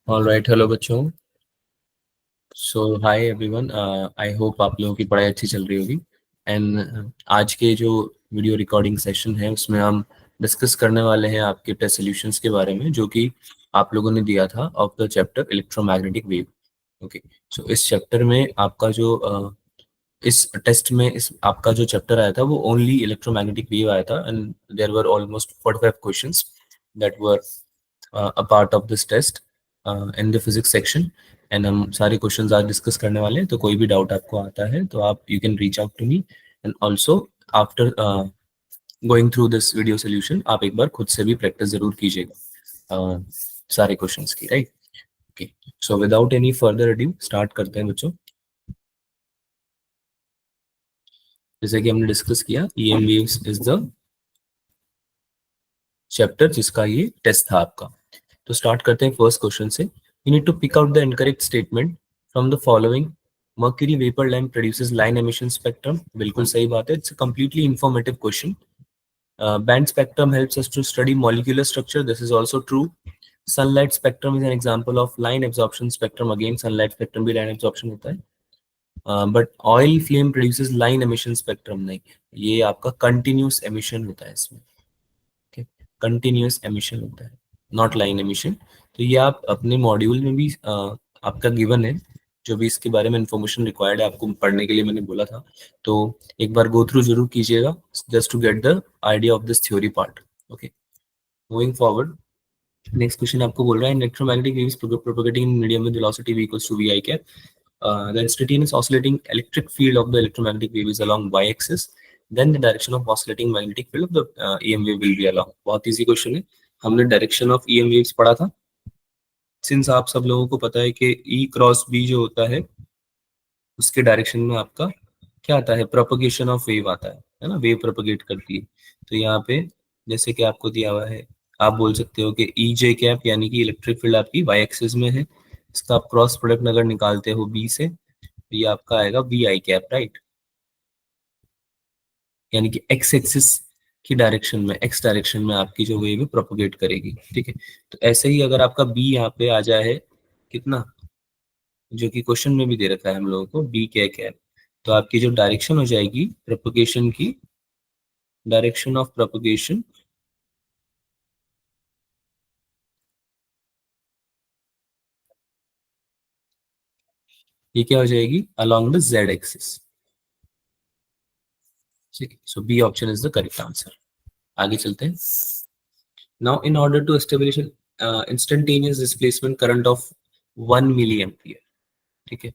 All right, hello बच्चों। सो hi everyone, I hope आप लोगों की पढ़ाई अच्छी चल रही होगी। एंड आज के जो वीडियो रिकॉर्डिंग सेशन है उसमें हम डिस्कस करने वाले हैं आपके टेस्ट सॉल्यूशंस के बारे में, जो कि आप लोगों ने दिया था of the chapter electromagnetic wave. Okay, so इस चैप्टर में आपका जो इस टेस्ट में इस आपका जो चैप्टर आया था वो ओनली इलेक्ट्रोमैग्नेटिक वेव आया था, and there were almost 45 questions that were a part of this test in the physics section। And हम सारे क्वेश्चंस आज डिस्कस करने वाले हैं, तो कोई भी डाउट आपको आता है तो आप you can reach out to me. And also after going through this video solution आप एक बार खुद से भी प्रैक्टिस जरूर कीजिएगा सारे क्वेश्चंस की, right. Okay, so without any further adieu start करते हैं बच्चों। जैसे कि हमने डिस्कस किया, EM waves is the chapter जिसका ये टेस्ट था आपका। तो स्टार्ट करते हैं फर्स्ट क्वेश्चन से। You need to pick out the incorrect statement from the following. Mercury vapour lamp produces line emission spectrum. बिल्कुल सही बात है, it's completely informative question. Band spectrum helps us to study molecular structure, this is also true. Sunlight spectrum is an example of line absorption spectrum, again sunlight spectrum भी line absorption होता है। But oil flame produces line emission spectrum नहीं, ये आपका continuous emission होता है इसमें। Continuous emission होता है, नॉट लाइन एमिशन। तो ये आप अपने मॉड्यूल में भी आपका गिवन है, जो भी इसके बारे में इंफॉर्मेशन रिक्वायर्ड है आपको पढ़ने के लिए मैंने बोला था, तो एक बार गो थ्रू जरूर कीजिएगा just to get the idea of this theory part. Okay, moving forward. Next question आपको बोल रहा है electromagnetic waves propagating in medium with velocity v equals to vi cap. The instantaneous oscillating electric field of the electromagnetic wave is along y-axis, then the direction of oscillating magnetic field of the EM wave will be along। बहुत easy question है, हमने direction of EM waves पढ़ा था। Since आप सब लोगों को पता है कि E क्रॉस B जो होता है उसके डायरेक्शन में आपका क्या आता है, प्रोपगेशन ऑफ वेव आता है ना, वेव प्रोपगेट करती है। तो यहाँ पे जैसे कि आपको दिया हुआ है, आप बोल सकते हो कि ई जे कैप यानी कि इलेक्ट्रिक फील्ड आपकी वाई एक्सिस में है, इसका आप क्रॉस प्रोडक्ट अगर निकालते हो बी से, ये आपका आएगा वी आई कैप, राइट। यानी कि एक्स एक्सिस की डायरेक्शन में, एक्स डायरेक्शन में आपकी जो वेव है प्रोपोगेट करेगी, ठीक है। तो ऐसे ही अगर आपका बी यहाँ पे आ जाए कितना, जो कि क्वेश्चन में भी दे रखा है हम लोगों को, बी क्या क्या है, तो आपकी जो डायरेक्शन हो जाएगी प्रोपोगेशन की, डायरेक्शन ऑफ प्रोपोगेशन, ये क्या हो जाएगी, अलोंग द जेड एक्सिस। ठीक है, so B option is the correct answer. आगे चलते हैं। Now in order to establish instantaneous displacement current of 1 milli ampere, ठीक है,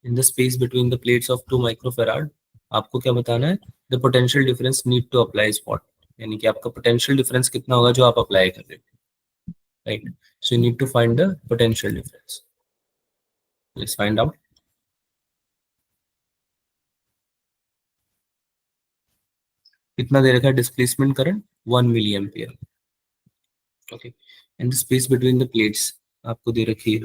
in the space between the plates of 2 microfarad, आपको क्या बताना है, the potential difference need to apply spot. यानी कि आपका पोटेंशियल डिफरेंस कितना होगा जो आप अप्लाई कर रहे हो, right. So you need to find the potential difference, let's find out. कितना दे रखा है displacement current, 1 milli ampere. Okay, and the space between the plates आपको दे रखी है,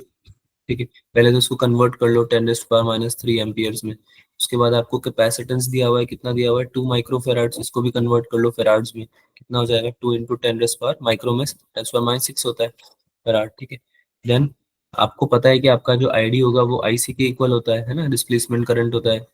ठीक है। पहले तो उसको कन्वर्ट कर लो 10⁻³ एम्पियर्स में। उसके बाद आपको कैपेसिटेंस दिया हुआ है, कितना दिया हुआ है, 2 माइक्रोफेराड्स, इसको भी कन्वर्ट कर लो फेराड्स में, कितना हो जाएगा, 2 इंटू 10⁻, माइक्रो में 10⁻6 होता है फेराड, ठीक है। देन आपको पता है कि आपका जो आईडी होगा वो आईसी के इक्वल होता है ना, डिस्प्लेसमेंट करंट होता है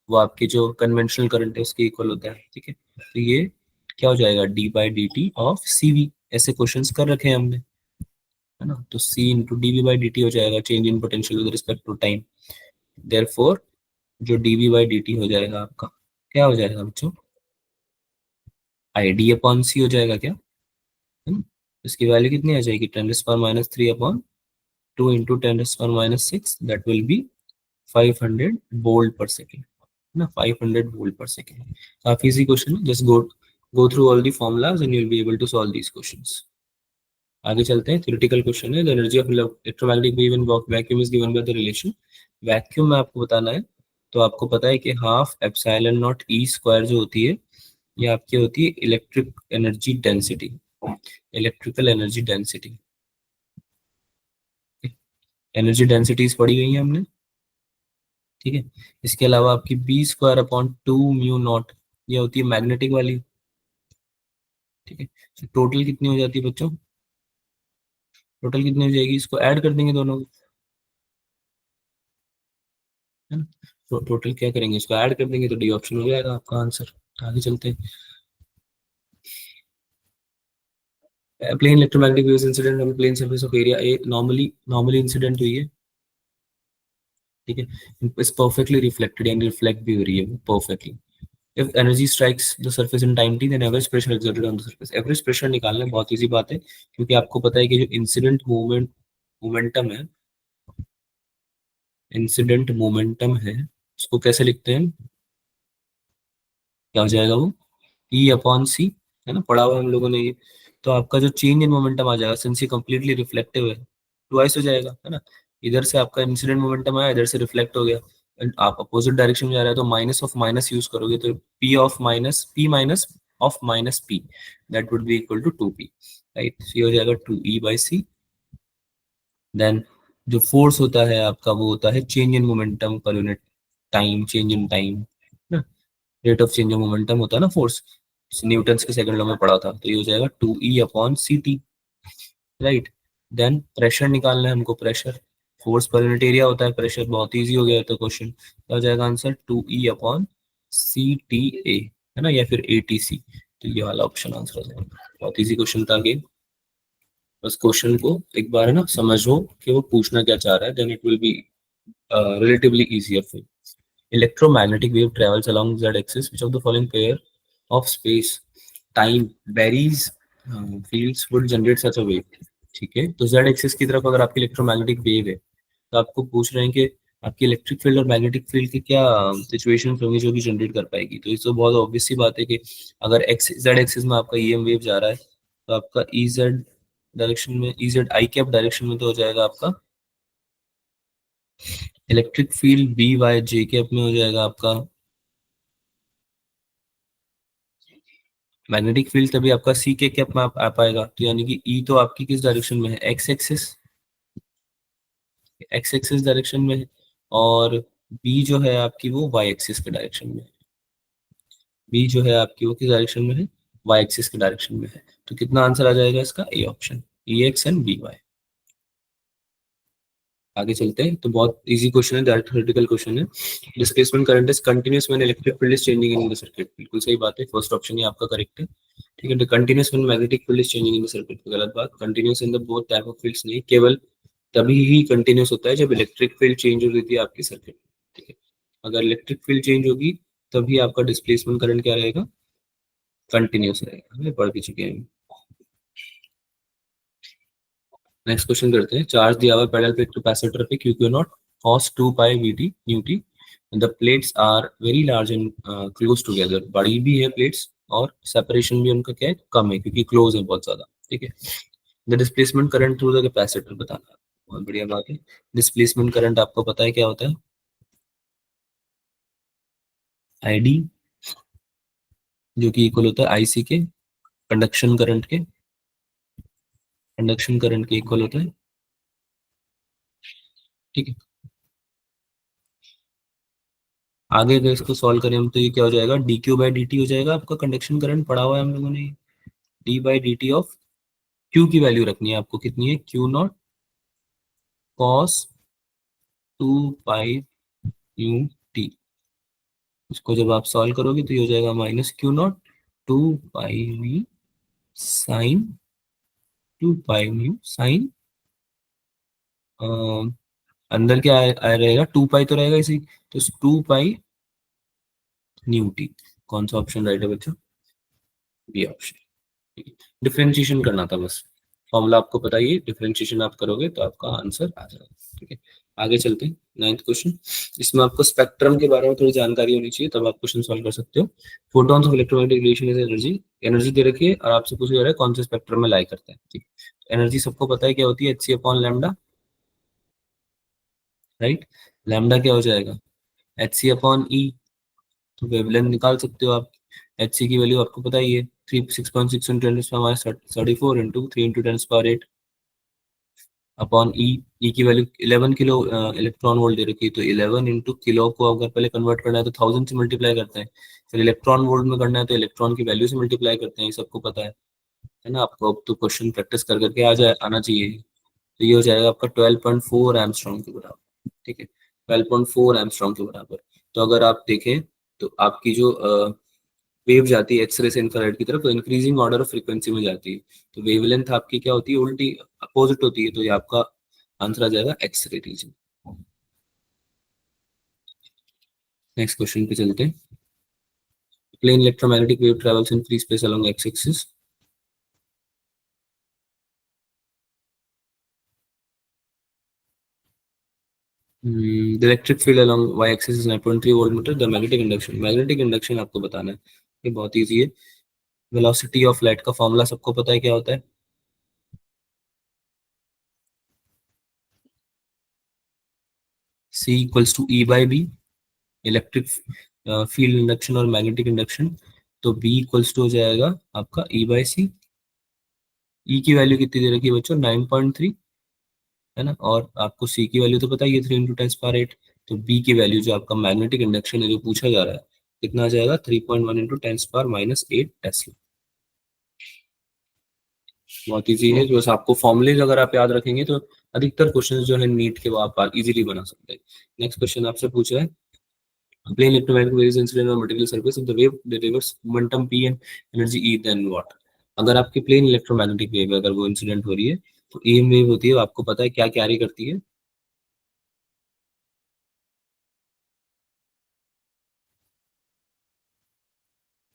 वो आपकी जो कन्वेंशनल करंट है उसके इक्वल होता है, ठीक है। तो ये क्या हो जाएगा, d by D t of C V, ऐसे क्वेश्चंस कर रखे हैं हमने, है ना। तो C into d V by D t हो जाएगा, change in potential with respect to time. Therefore जो d V by D t हो जाएगा आपका, क्या हो जाएगा बच्चों, आई डी अपॉन सी हो जाएगा क्या, है ना। इसकी वैल्यू कितनी आ जाएगी, 10⁻³ upon 2 into 10⁻⁶, that will be 500 volt per second, है ना, 500 वोल्ट पर सेकेंड। काफी इजी क्वेश्चन है, just go through all the formulas and you will be able to solve these questions. आगे चलते हैं, थ्योरेटिकल क्वेश्चन है, the energy of electromagnetic wave in vacuum is given by the relation. Vacuum में आपको बताना है, तो आपको पता है कि half epsilon naught E square जो होती है, ये आपकी होती है electric energy density, electrical energy density. Energy densities पढ़ी गई है हमने, ठीक है। इसके अलावा आपकी B square upon 2 mu naught, ये होती है मैग्नेटिक वाली, ठीक है। टोटल कितनी हो जाती है बच्चों, टोटल कितनी हो जाएगी, इसको ऐड कर देंगे दोनों को, है ना। तो टोटल क्या करेंगे, इसको ऐड कर देंगे तो डी ऑप्शन हो जाएगा आपका आंसर। आगे चलते हैं। Plane electromagnetic waves incident on plane surface of area A, normally incident हुई है, ठीक है। इस परफेक्टली रिफ्लेक्टेड यानी रिफ्लेक्ट भी हो रही है perfectly. If energy strikes the surface in time T then average pressure exerted on the surface. Average pressure निकालना बहुत इजी बात है, क्योंकि आपको पता है कि जो मोमेंटम है, इंसिडेंट मोमेंटम है, उसको कैसे लिखते हैं, क्या हो जाएगा वो, ई अपॉन सी, है ना, पढ़ा हुआ है हम लोगों ने ये। तो आपका जो चेंज इन मोमेंटम आ जाएगा, सिंस ये कंप्लीटली रिफ्लेक्टिव है, ट्वाइस हो जाएगा, है ना। इधर से आपका इंसिडेंट मोमेंटम आया, इधर से रिफ्लेक्ट हो गया, एंड आप अपोजिट डायरेक्शन में जा रहे हैं तो माइनस ऑफ माइनस यूज करोगे, तो P minus of minus P, that would be equal to 2p, right. ये हो जाएगा 2e/c। देन जो फोर्स होता है आपका, वो होता है change in momentum per unit time, change in time, rate of change of momentum होता है ना फोर्स, न्यूटन के सेकंड लॉ में पढ़ा था, तो ये हो जाएगा 2e/ct, राइट। देन प्रेशर निकालना है हमको, pressure, force per unit area होता है, प्रेशर बहुत इजी हो गया तो क्वेश्चन, क्या हो जाएगा आंसर, 2e/cta, है ना, या फिर ATC, तो ये वाला ऑप्शन आंसर हो जाएगा। बहुत इजी क्वेश्चन था अगेन, बस क्वेश्चन को एक बार है ना समझो कि वो पूछना क्या चाह रहा है, then it will be relatively easier for you. Electromagnetic wave travels along z-axis. Which of the following pair of space time varies fields would generate such a wave? ठीक है, तो z एक्सिस की तरफ अगर आपकी इलेक्ट्रोमैग्नेटिक वेव है, तो आपको पूछ रहे हैं कि आपकी इलेक्ट्रिक फील्ड और मैग्नेटिक फील्ड की क्या सिचुएशन होंगी जो कि जनरेट कर पाएगी। तो इससे बहुत ऑब्वियस सी बात है कि अगर एक्स z एक्सिस में आपका EM वेव जा रहा है, तो आपका EZ डायरेक्शन में, EZ आई कैप डायरेक्शन में तो हो जाएगा आपका इलेक्ट्रिक फील्ड BY कैप में हो जाएगा आपका मैग्नेटिक फील्ड, तभी आपका C कैप में आ पाएगा। तो यानी कि E तो आपकी किस डायरेक्शन में है, एक्स एक्सिस डायरेक्शन में है, और B जो है आपकी वो Y एक्सिस के डायरेक्शन में है। B जो है आपकी वो किस डायरेक्शन में है, Y एक्सिस के डायरेक्शन में है। तो कितना आंसर आ जाएगा इसका, A option, EX and BY। आगे चलते हैं, तो बहुत इजी क्वेश्चन है, डायरेक्ट थ्योरेटिकल क्वेश्चन है। Displacement current is continuous when electric field is changing in the circuit, बिल्कुल सही बात है, फर्स्ट ऑप्शन ही आपका करेक्ट है, ठीक है। तो continuous when magnetic field is changing in the circuit, गलत बात, continuous in the both type of fields नहीं, केवल तभी ही कंटीन्यूअस होता है जब इलेक्ट्रिक फील्ड चेंज हो रही है आपकी सर्किट, ठीक है। अगर इलेक्ट्रिक फील्ड चेंज होगी तभी आपका डिस्प्लेसमेंट करंट क्या रहेगा, कंटिन्यूअस रहेगा, हमें पढ़ के चुके हैं। नेक्स्ट क्वेश्चन करते हैं, चार्ज दिया हुआ पैरेलल पे कैपेसिटर पे Q naught cos 2 pi VT न्यूटी, the plates are very large and close together, बड़ी भी है प्लेट्स और सेपरेशन भी उनका क्या है, कम है, क्योंकि क्लोज है बहुत ज्यादा, ठीक है। The displacement current through the capacitor बताना, बहुत बढ़िया बात है। डिस्प्लेसमेंट करंट आपको पता है क्या होता है, ID, जो कि इक्वल होता है IC के, कंडक्शन करंट के, कंडक्शन करंट के इक्वल होता है, ठीक है। आगे अगर इसको सॉल्व करें हम, तो ये क्या हो जाएगा, dQ/dt हो जाएगा आपका, कंडक्शन करंट पढ़ा हुआ है हम लोगों ने, d/dt ऑफ Q की वैल्यू रखनी है आपको, कितनी है, Q naught cos 2 pi new T, इसको जब आप सॉल्व करोगे तो ये हो जाएगा -Q0 2 pi sign 2 pi sign, अंदर क्या रहेगा, 2 pi तो रहेगा इसी, तो 2 pi न्यू टी, कौन सा ऑप्शन राइट है बच्चों, बी ऑप्शन। डिफरेंशिएशन करना था बस, फॉर्मूला आपको पता ही है, डिफरेंशिएशन आप करोगे तो आपका आंसर आ जाएगा, ठीक है। आगे चलते हैं, नाइन्थ क्वेश्चन, इसमें आपको स्पेक्ट्रम के बारे में थोड़ी जानकारी होनी चाहिए, तब आप क्वेश्चन सॉल्व कर सकते हो। Photons of electromagnetic radiation is energy, energy दे रखी है और आपसे पूछा जा रहा है कौन से स्पेक्ट्रम में लाई करता है, ठीक। एनर्जी सबको पता है क्या होती है, hc/λ, राइट। लैम्डा क्या हो जाएगा, hc/E, तो वेवलेंथ निकाल सकते हो आप, एच सी की वैल्यू आपको पता ही है, 6.6 इंटू 10⁻34 इंटू 3 इंटू 10⁻8 अपॉन ई, ई की वैल्यू 11 किलो इलेक्ट्रॉन वोल्ट दे रखी है, तो 11 इंटू किलो को अगर पहले कन्वर्ट करना है तो 1000 से मल्टीप्लाई करते हैं, फिर इलेक्ट्रॉन वोल्ट में करना है तो इलेक्ट्रॉन की वैल्यू से मल्टीप्लाई करते हैं, ये सबको पता है ना आपको, अब तो क्वेश्चन प्रैक्टिस कर करके आ जाए, आना चाहिए। तो ये हो जाएगा आपका 12.4 एंगस्ट्रॉम के बराबर, ठीक है, 12.4 एंगस्ट्रॉम के बराबर। तो अगर आप देखें तो आपकी जो वेव जाती है एक्सरे से इंफ्रारेड की तरफ, तो इंक्रीजिंग ऑर्डर ऑफ फ्रीक्वेंसी में जाती है, तो वेवलेंथ आपकी क्या होती है, उल्टी अपोजिट होती है, तो ये आपका आंसर आ जाएगा एक्सरे रीजन। नेक्स्ट क्वेश्चन पे चलते हैं। Plane electromagnetic wave travels in free space along X axis. The electric field along y-axis is 9.3 voltmeter. The magnetic induction आपको बताना है, ये बहुत इजी है। वेलोसिटी ऑफ लाइट का फॉर्मूला सबको पता है, क्या होता है? C equals to E by B, electric field induction और मैग्नेटिक इंडक्शन, तो B इक्वल्स टू हो जाएगा आपका E बाई सी। E की वैल्यू कितनी दे रखी है बच्चों? 9.3, है ना, और आपको C की वैल्यू तो पता ही है, 3 × 10⁸। तो B की वैल्यू जो आपका मैग्नेटिक इंडक्शन है जो पूछा जा रहा है, कितना आ जाएगा? 3.1 × 10⁻⁸ टेस्ला। बहुत इजी है, बस आपको फॉर्मुलेज अगर आप याद रखेंगे तो अधिकतर क्वेश्चंस जो है नीट के वो आप इजीली बना सकते हैं। नेक्स्ट क्वेश्चन आपसे पूछ रहा है, plane electromagnetic waves incident on material surface of the wave delivers momentum p and energy E, then what? अगर आपकी प्लेन इलेक्ट्रोमैग्नेटिक वेव अगर वो इंसिडेंट हो रही है तो EM वेव होती है, आपको पता है क्या कैरी करती है?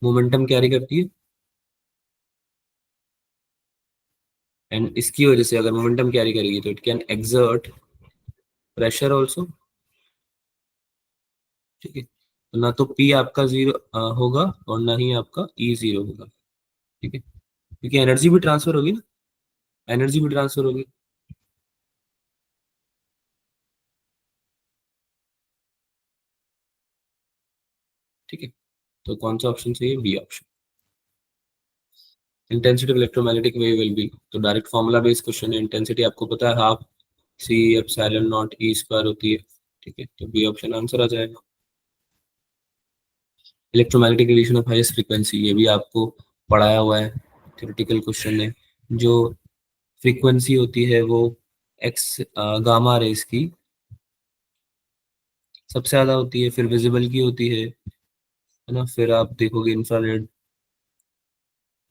मोमेंटम कैरी करती है, एंड इसकी वजह से अगर मोमेंटम कैरी करेगी तो it can exert pressure also, ठीक है। तो ना तो P आपका जीरो होगा और ना ही आपका E जीरो होगा, ठीक है, क्योंकि एनर्जी भी ट्रांसफर होगी ना, एनर्जी भी ट्रांसफर होगी, ठीक है। तो कौन सा ऑप्शन चाहिए? B option. Intensity of electromagnetic wave will be, तो डायरेक्ट फॉर्मूला बेस्ड क्वेश्चन है, इंटेंसिटी आपको पता है half C epsilon naught E square होती है, ठीक है, तो बी ऑप्शन आंसर आ जाएगा। Electromagnetic radiation of highest frequency, ये भी आपको पढ़ाया हुआ है, थ्योरेटिकल क्वेश्चन है। जो फ्रीक्वेंसी होती है वो एक्स गामा रेस की सबसे ज्यादा होती है, फिर विजिबल की होती है ना, फिर आप देखोगे इंफ्रारेड।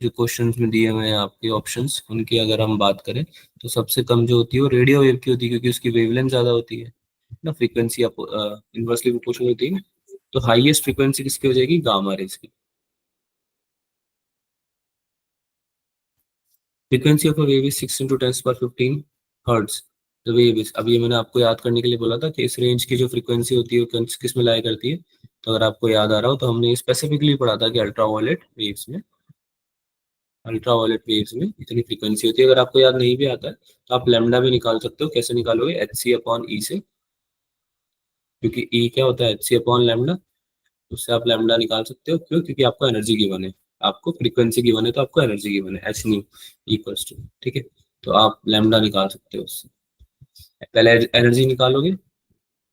जो क्वेश्चंस में दिए हुए हैं आपके ऑप्शंस, उनकी अगर हम बात करें तो सबसे कम जो होती है वो रेडियो वेव की होती है, क्योंकि उसकी वेवलेंथ ज्यादा होती है ना, फ्रीक्वेंसी आप इनवर्सली प्रोपोर्शनल होती है ना। तो हाईएस्ट फ्रीक्वेंसी किसकी हो जाएगी? गामा रेज की। Frequency of a wave is 6 × 10⁻15 hertz. The wave is, अभी मैंने आपको याद करने के लिए बोला था कि इस रेंज की जो फ्रीक्वेंसी होती है वो किस में लाया करती है, तो अगर आपको याद आ रहा हो तो हमने स्पेसिफिकली पढ़ा था कि अल्ट्रा वायलेट वेव्स में इतनी फ्रीक्वेंसी होती है। अगर आपको याद नहीं भी आता है तो आप लेमडा भी निकाल सकते हो। कैसे निकालोगे? एच सी अपॉन ई से, क्योंकि ई क्या होता है? एच सी अपॉन लेमडा, उससे आप लेमडा निकाल सकते हो। क्यों? क्योंकि आपको एनर्जी गिवन है, आपको फ्रीक्वेंसी गिवन है तो आपको एनर्जी गिवन है, एच न्यू इक्वल्स टू, ठीक है। तो आप लेमडा निकाल सकते हो उससे। पहले एनर्जी निकालोगे,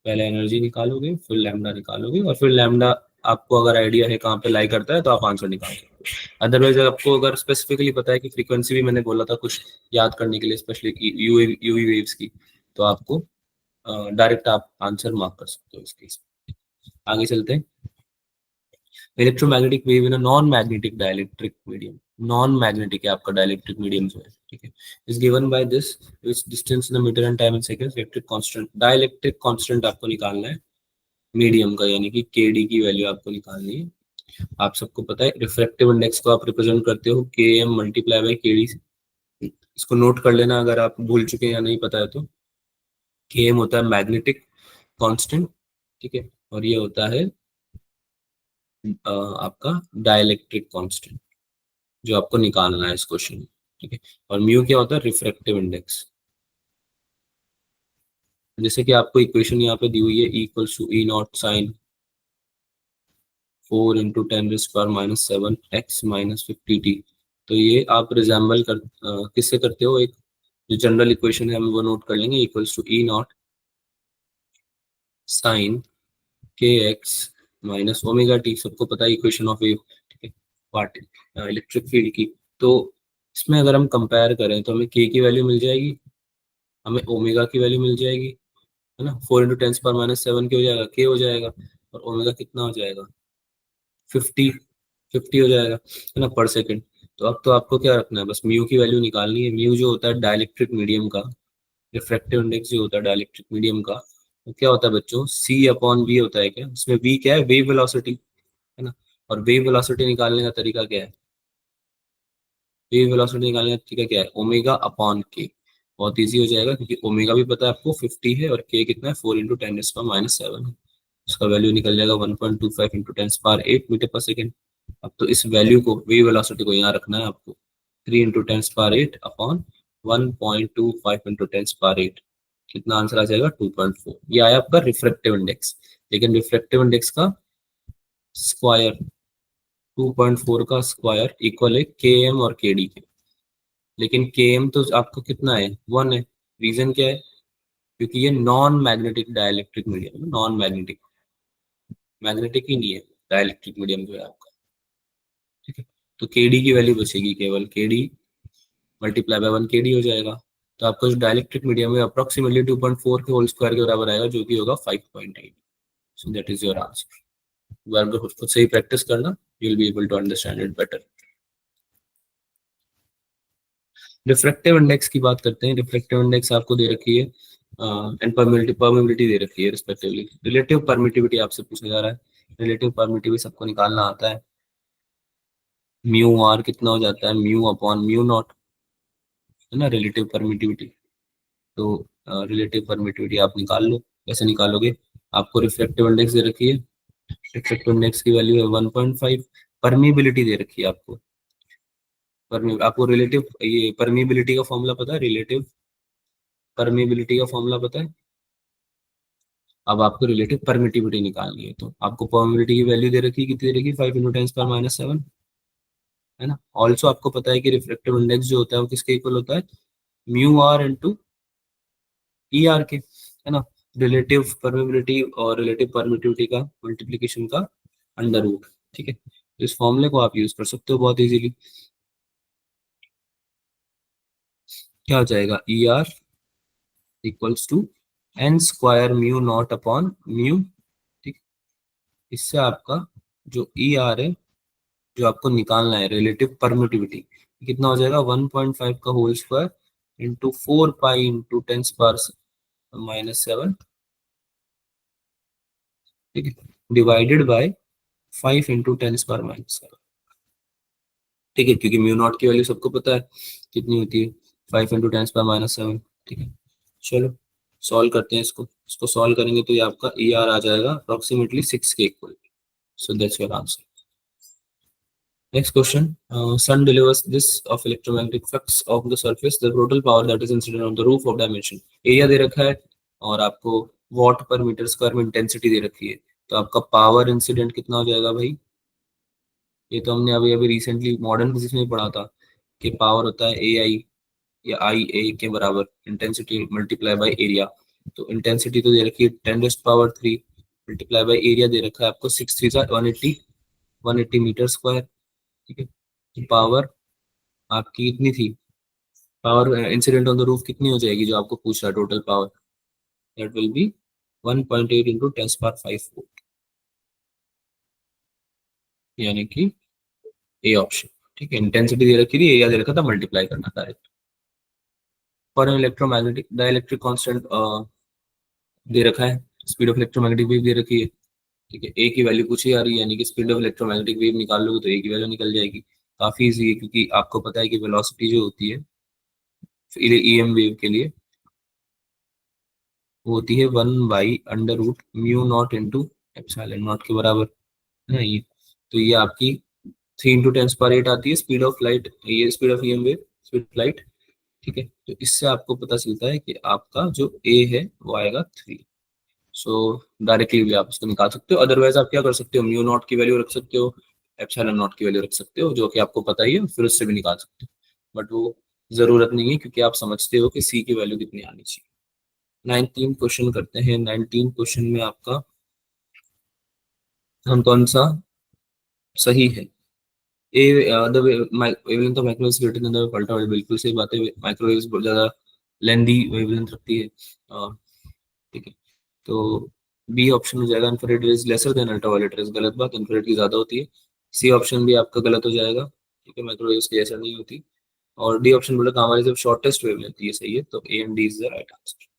पहले एनर्जी निकालोगे, फिर लैम्डा निकालोगे, और फिर लैम्डा आपको अगर आइडिया है कहाँ पे लाई करता है तो आप आंसर निकाल सकते हो। अदरवाइज आपको अगर स्पेसिफिकली पता है कि फ्रीक्वेंसी भी मैंने बोला था कुछ याद करने के लिए, स्पेशली यूवी वेव्स की, तो आपको डायरेक्ट आप आंसर मार्क कर सकते हो इस केस में। आगे चलते हैं। Electromagnetic wave in non magnetic dielectric medium, non magnetic है आपका डाइलेक्ट्रिक मीडियम जो है, ठीक है, is given by this, which distance in metre and time in seconds, electric constant, dielectric constant आपको निकालना है मीडियम का, यानी कि के डी की वैल्यू आपको निकालनी है। आप सबको पता है रिफ्रैक्टिव इंडेक्स को आप रिप्रेजेंट करते हो के एम मल्टीप्लाई बाई के डी। इसको नोट कर लेना अगर आप भूल चुके हैं या नहीं पता है तो। के एम होता है मैग्नेटिक कांस्टेंट, ठीक है, और ये होता है आपका डाइलेक्ट्रिक कांस्टेंट जो आपको निकालना है इस क्वेश्चन में, ठीक है। और म्यू क्या होता है? Refractive index. जैसे कि आपको इक्वेशन यहाँ पे दी हुई है, equals to E naught sine 4 × 10⁻⁷ x-50t। तो ये आप रिजेंबल किससे करते हो? एक जो जनरल इक्वेशन है हम वो नोट कर लेंगे, equals to E naught sine K X minus omega T, सबको पता है इक्वेशन ऑफ वेव, ठीक है, पार्ट इलेक्ट्रिक फील्ड की। तो इसमें अगर हम कंपेयर करें तो हमें के की वैल्यू मिल जाएगी, हमें ओमेगा की वैल्यू मिल जाएगी, है ना, 4 × 10⁻⁷ के हो जाएगा, के हो जाएगा, और ओमेगा कितना हो जाएगा, 50, 50 हो जाएगा, है ना, पर सेकंड। तो अब तो आपको क्या रखना है, बस म्यू की वैल्यू निकालनी है। म्यू जो होता है डाइलेक्ट्रिक मीडियम का, रिफ्रैक्टिव इंडेक्स जो होता है डाइलेक्ट्रिक मीडियम का, वो क्या होता है बच्चों, C/V होता है। क्या उसमें V क्या है, वेव वेलोसिटी, है ना। और वेव वेलोसिटी निकालने का तरीका क्या है, वेव वेलोसिटी निकालने का तरीका क्या है, ओमेगा/के। बहुत इजी हो जाएगा, क्योंकि ओमेगा भी पता है आपको 50 है, और के कितना है, 4 × 10⁻⁷ है। उसका वैल्यू निकल जाएगा 1.25 × 10⁸ मीटर पर सेकेंड। अब तो इस वैल्यू को, वेव वेलोसिटी को यहाँ रखना है आपको, 3 × 10⁸/1.25 × 10⁸ कितना आंसर आ जाएगा, 2.4। ये आया आपका रिफ्रैक्टिव इंडेक्स। लेकिन रिफ्रैक्टिव इंडेक्स का स्क्वायर, 2.4 का स्क्वायर इक्वल है के एम और के डी के। लेकिन के एम तो आपको कितना है, 1 है। रीजन क्या है, क्योंकि ये नॉन मैग्नेटिक डाइलेक्ट्रिक मीडियम है, नॉन मैग्नेटिक, मैग्नेटिक ही नहीं है डाइलेक्ट्रिक मीडियम जो है आपका, ठीक है। तो के डी की वैल्यू बचेगी, केवल के डी मल्टीप्लाई बाय 1 के डी हो जाएगा। तो आपको जो डाइलेक्ट्रिक मीडियम है अप्रोक्सीमेटली 2.4 के होल स्क्वायर के बराबर आएगा, जो कि होगा 5.8। So that is your answer. बार खुद से ही प्रैक्टिस करना, you will be able to understand it better. Refractive index की बात करते हैं। रिफ्रैक्टिव इंडेक्स आपको दे रखी है, एंड परमिटिविटी दे रखी है रिस्पेक्टिवली। रिलेटिव परमिटिविटी आपसे पूछा जा रहा है। रिलेटिव परमिटिविटी सबको निकालना आता है। म्यू आर कितना हो जाता है, म्यू/म्यू नॉट, है ना, रिलेटिव परमिटिविटी। तो रिलेटिव परमिटिविटी आप निकाल लो। कैसे निकालोगे, आपको रिफ्रैक्टिव इंडेक्स दे रखी है, रिफ्रैक्टिव इंडेक्स की वैल्यू है 1.5। परमिबिलिटी दे रखी है आपको, आपको रिलेटिव, ये परमिबिलिटी का फॉर्मूला पता है, रिलेटिव परमिबिलिटी का फॉर्मूला पता है। अब आपको रिलेटिव परमिटिविटी निकालनी है, तो आपको परमिबिलिटी की वैल्यू दे रखी है, कितनी दे रखी है, 5 × 10⁻⁷, है ना। ऑल्सो आपको पता है कि रिफ्रैक्टिव इंडेक्स जो होता है वो किसके इक्वल होता है, mu R into E R के, है ना। रिलेटिव परमिबिलिटी और रिलेटिव परमिटिविटी का मल्टीप्लीकेशन का अंडर रूट, ठीक है। तो इस फॉर्मूले को आप यूज कर सकते हो बहुत इजीली। क्या हो जाएगा, E R equals to n² mu naught mu, ठीक। इससे आपका जो ई आर है, जो आपको निकालना है रिलेटिव परमिटिविटी, कितना हो जाएगा, 1.5 का होल स्क्वायर इंटू 4 π × 10⁻⁷, ठीक है, डिवाइडेड बाय 5 × 10⁻⁷, ठीक है। क्योंकि म्यू नॉट की वैल्यू सबको पता है कितनी होती है, 5 × 10⁻⁷, ठीक है। चलो सॉल्व करते हैं इसको। इसको सॉल्व करेंगे तो ये आपका ई आर आ जाएगा अप्रोक्सीमेटली 6 के equal. So that's your answer. Next question. Sun delivers this of electromagnetic flux of the surface. The total power that is incident on the roof of dimension. Area दे रखा है, और आपको watt per metre square में intensity दे रखी है। तो आपका पावर इंसिडेंट कितना हो जाएगा भाई, ये तो हमने अभी अभी रिसेंटली मॉडर्न फिजिक्स में पढ़ा था कि पावर होता है ए आई, या आई ए के बराबर इंटेंसिटी मल्टीप्लाई बाय एरिया। तो इंटेंसिटी तो दे रखी है 10⁻³ मल्टीप्लाई बाय एरिया दे रखा है आपको 6×3 = 180 मीटर स्क्वायर, ठीक है। तो पावर आपकी इतनी थी, power incident on the roof कितनी हो जाएगी जो आपको पूछ रहा है, total power, that will B 1.8 × 10⁵ यानी कि ए ऑप्शन, ठीक है। इंटेंसिटी दे रखी थी, एरिया दे रखा था, मल्टीप्लाई करना direct. For an electromagnetic dielectric constant दे रखा है, स्पीड ऑफ इलेक्ट्रोमैग्नेटिक वेव दे रखी है, ठीक है। ए की वैल्यू पूछी जा रही है, यानी कि स्पीड ऑफ इलेक्ट्रोमैग्नेटिक वेव निकाल लोगे तो ए की वैल्यू निकल जाएगी। काफी इजी है, क्योंकि आपको पता है कि वेलोसिटी जो होती है ई एम वेव के लिए, वो होती है 1/√म्यू नॉट इंटू एप्सिलॉन नॉट के बराबर, है ना ये। तो ये आपकी 3 × 10⁸ आती है स्पीड ऑफ लाइट, ये speed of EM wave, speed of light, ठीक है। तो इससे आपको पता चलता है कि आपका जो ए है वो आएगा 3। सो डायरेक्टली भी आप इसको निकाल सकते हो। अदरवाइज आप क्या कर सकते हो, म्यू नॉट की वैल्यू रख सकते हो, एप्सिलॉन नॉट की वैल्यू रख सकते हो, जो कि आपको पता ही है, फिर उससे भी निकाल सकते हो। बट वो जरूरत नहीं है, क्योंकि आप समझते हो कि सी की वैल्यू कितनी आनी चाहिए। 19 क्वेश्चन करते हैं। 19 क्वेश्चन में आपका हम कौन सा सही है, A the wavelength of microwave greater than the ultraviolet, बिल्कुल सही बात है। माइक्रोवेव बहुत ज्यादा लेंदी वेवलेंथ रखती है। ठीक है, तो बी ऑप्शन हो जाएगा infrared rays lesser than ultraviolet rays, गलत बात, इंफ्रारेड की ज्यादा होती है। सी ऑप्शन भी आपका गलत हो जाएगा, ठीक है, माइक्रोवेव की ऐसा नहीं होती। और डी ऑप्शन बोला गामा रेज शॉर्टेस्ट वेवलेंथ, ये सही है, तो A and D is the right answer.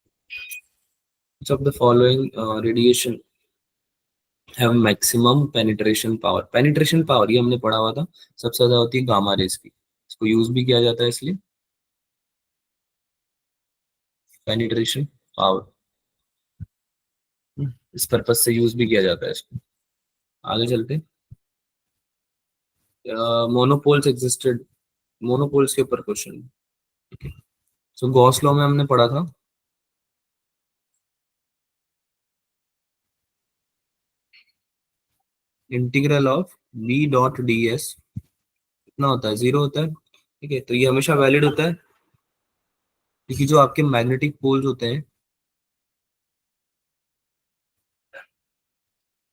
Which of the following radiation have maximum penetration power? penetration power ये हमने पढ़ा हुआ था, सबसे ज्यादा होती है गामा रेज की, इसको यूज भी किया जाता है इसलिए penetration power, इस पर्पज से यूज भी किया जाता है इसको। आगे चलते, मोनोपोल्स एग्जिस्टेड, मोनोपोल्स के ऊपर क्वेश्चन। ठीक है, सो गॉस लॉ में हमने पढ़ा था, integral of B dot D S कितना होता है, जीरो होता है। ठीक है, तो ये हमेशा वैलिड होता है, क्योंकि जो आपके मैग्नेटिक पोल्स होते हैं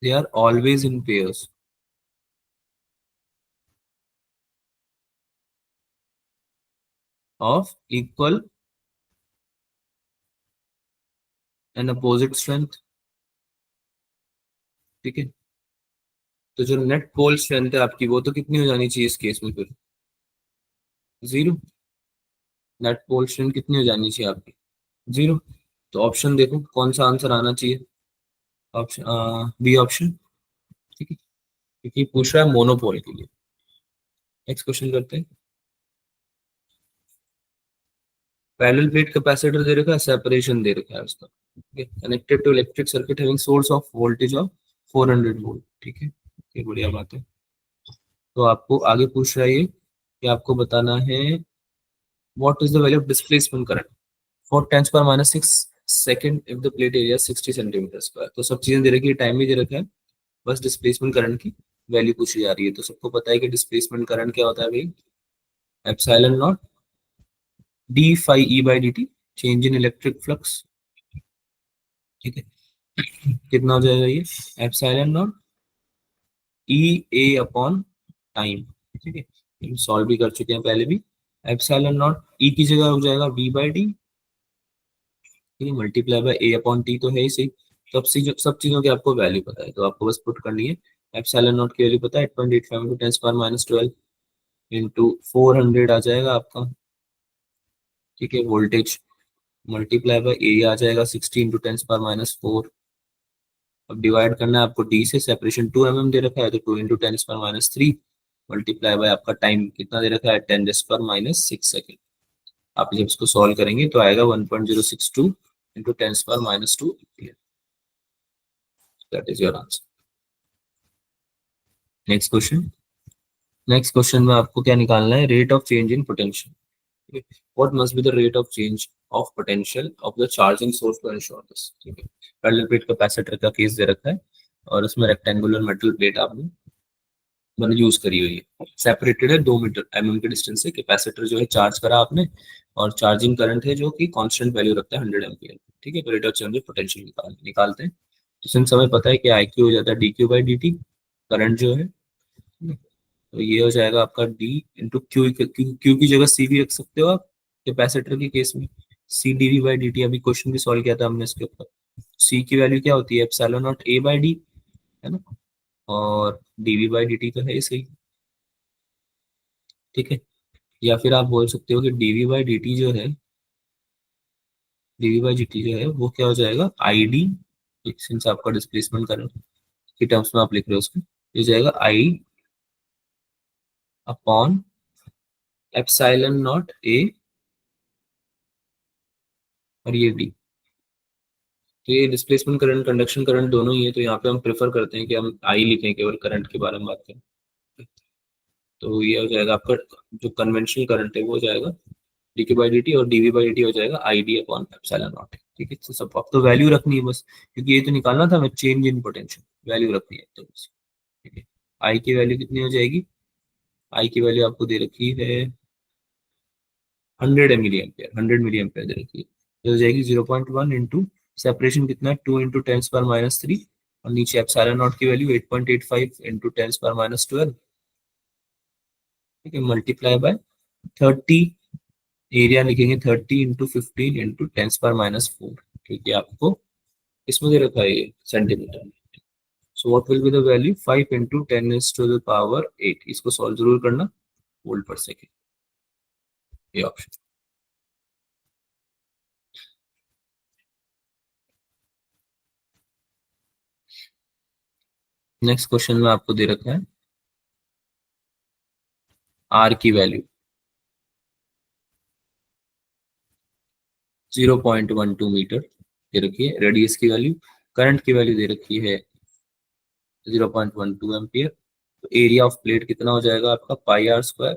they are always in pairs of equal and opposite strength. ठीक है, तो जो नेट पोल स्ट्रेंथ है आपकी वो तो कितनी हो जानी चाहिए इस केस में, फिर जीरो। नेट पोल स्ट्रेंथ कितनी हो जानी चाहिए आपकी, जीरो। तो ऑप्शन देखो कौन सा आंसर आना चाहिए, ऑप्शन बी ऑप्शन। ठीक है, क्योंकि पूछ रहा है मोनोपोल के लिए। नेक्स्ट क्वेश्चन करते हैं, पैरेलल प्लेट कैपेसिटर दे रखा है, सेपरेशन दे रखा है उसका, ठीक है, connected to electric circuit having source of voltage of 400 volt. ठीक है, ये बढ़िया बात है। तो आपको आगे पूछ रहा है ये कि आपको बताना है what is the value of displacement current for 10⁻⁶ second if the plate area 60 centimetre square. तो सब चीजें दे रखी है, टाइम भी दे रखा है, बस डिस्प्लेसमेंट करंट की वैल्यू पूछी जा रही है। तो सबको पता है कि डिस्प्लेसमेंट करंट क्या होता है भाई, epsilon naught D phi E by D T, change in electric flux. ठीक है, कितना हो जाएगा ये, epsilon naught E A upon time. ठीक है, हम सॉल्व भी कर चुके हैं पहले भी। एप्सिलॉन नॉट ई की जगह हो जाएगा वी बाई डी, ठीक है, multiply by A upon T तो है ही सही। सब चीजों की आपको वैल्यू पता है, तो आपको बस पुट करनी है। एप्सिलॉन नॉट की वैल्यू पता है 8.85 इंटू 10⁻12 इंटू 400 आ जाएगा आपका। ठीक है, वोल्टेज मल्टीप्लाई बाय ए आ जाएगा 60 इंटू 10⁻4। अब डिवाइड करना है आपको डी से, सेपरेशन 2 mm दे रखा है, तो 2 इंटू 10⁻3 मल्टीप्लाई बाय आपका टाइम कितना दे रखा है 10⁻6 सेकेंड। आप जब इसको सॉल्व करेंगे तो आएगा 1.062 into 10⁻2। That is your answer. Next question, next question में आपको क्या निकालना है, rate of change in potential. What must be the rate of change of potential of the charging source to ensure this. ठीक है, पैरेलल प्लेट कैपेसिटर का case दे रखा है, और उसमें रेक्टेंगुलर मेटल प्लेट आपने मैंने यूज करी हुई है, सेपरेटेड है 2 मीटर के डिस्टेंस से। कैपेसिटर जो है चार्ज करा आपने, और चार्जिंग करंट है जो कि कांस्टेंट वैल्यू रखता है 100 एम्पियर। ठीक है, तो rate of change of potential निकालते हैं। तो सिंस हमें पता है कि आई क्यू हो जाता है D Q by D T, current जो है, तो ये हो जाएगा आपका डी इंटू क्यू। क्यू की जगह सी भी रख सकते हो आप कैपेसिटर के केस में, C D V by D T. अभी क्वेश्चन भी सॉल्व किया था हमने इसके ऊपर। सी की वैल्यू क्या होती है, epsilon not a by D, है ना, और डीवी बाई डी टी तो है ही सही। ठीक है, या फिर आप बोल सकते हो कि डीवी बाई डी टी जो है, डीवी बाई डी टी जो है वो क्या हो जाएगा, आई डी, सिंस आपका डिस्प्लेसमेंट करंट के टर्म्स में आप लिख रहे हो उसको, ये जाएगा आई अपॉन एप्सिलॉन नॉट ए, और ये डी। तो ये डिस्प्लेसमेंट करंट कंडक्शन करंट दोनों ही है, तो यहाँ पे हम प्रेफर करते हैं कि हम आई लिखें, केवल करंट के बारे में बात करें। तो ये हो जाएगा आपका जो कन्वेंशनल करंट है वो हो जाएगा D Q by D T, और डीवी बाई डी टी हो जाएगा I D upon epsilon naught. ठीक है, तो सब अब तो वैल्यू रखनी है बस, क्योंकि ये तो निकालना था हमें चेंज इन पोटेंशियल, वैल्यू रखनी है तो बस। ठीक है, आई की वैल्यू कितनी हो जाएगी, आई की वैल्यू आपको दे रखी है 100 मिली एम्पियर, 100 मिली एम्पियर दे रखी है, तो हो जाएगी 0.1 इंटू सेपरेशन कितना है 2 इंटू 10⁻3, और नीचे एप्सिलॉन नॉट की वैल्यू 8.85 इंटू 10⁻12। ठीक है, मल्टीप्लाई बाय 30 एरिया लिखेंगे 30 × 15 × 10⁻⁴, क्योंकि आपको इसमें दे रखा है ये सेंटीमीटर में। So what will be the value 5 × 10⁸ इसको सॉल्व जरूर करना, वोल्ट पर सेकेंड, ये ऑप्शन। नेक्स्ट क्वेश्चन में आपको दे रखा है आर की वैल्यू 0.12 मीटर दे रखी है, रेडियस की वैल्यू, करंट की वैल्यू दे रखी है 0.12 एम्पियर। तो एरिया ऑफ प्लेट कितना हो जाएगा आपका πr²,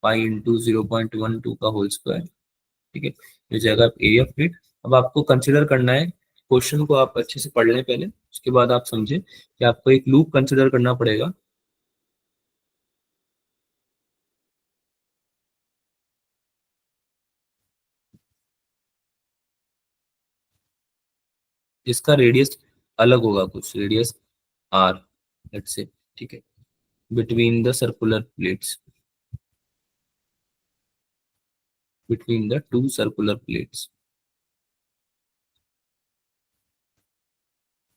पाई इंटू 0.12 का होल स्क्वायर, ठीक है, ये हो जाएगा एरिया ऑफ प्लेट। अब आपको कंसिडर करना है, क्वेश्चन को आप अच्छे से पढ़ लें पहले, उसके बाद आप समझे कि आपको एक लूप कंसिडर करना पड़ेगा। इसका रेडियस अलग होगा, कुछ रेडियस आर, लेट्स से, ठीक है, between the circular plates, between the two circular plates,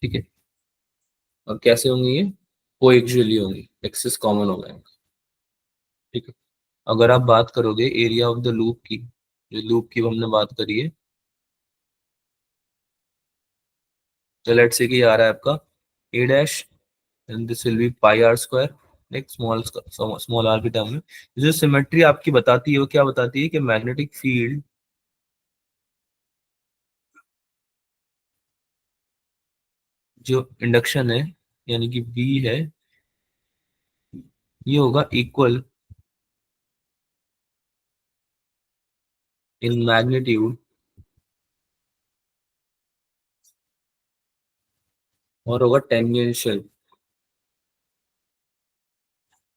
ठीक है। और कैसे होंगे ये, कोएक्सियली होंगे, एक्सिस कॉमन होगा इनका, ठीक है। अगर आप बात करोगे एरिया ऑफ द लूप की, जो लूप की हमने बात करी है, तो लेट्स से कि आ रहा है आपका A dash and this will be πr², एक स्मॉल आर के टर्म में। जो सिमेट्री आपकी बताती है वो क्या बताती है कि मैग्नेटिक फील्ड जो इंडक्शन है, यानी कि बी है, ये होगा इक्वल इन मैग्नीट्यूड और होगा टेंजेंशियल,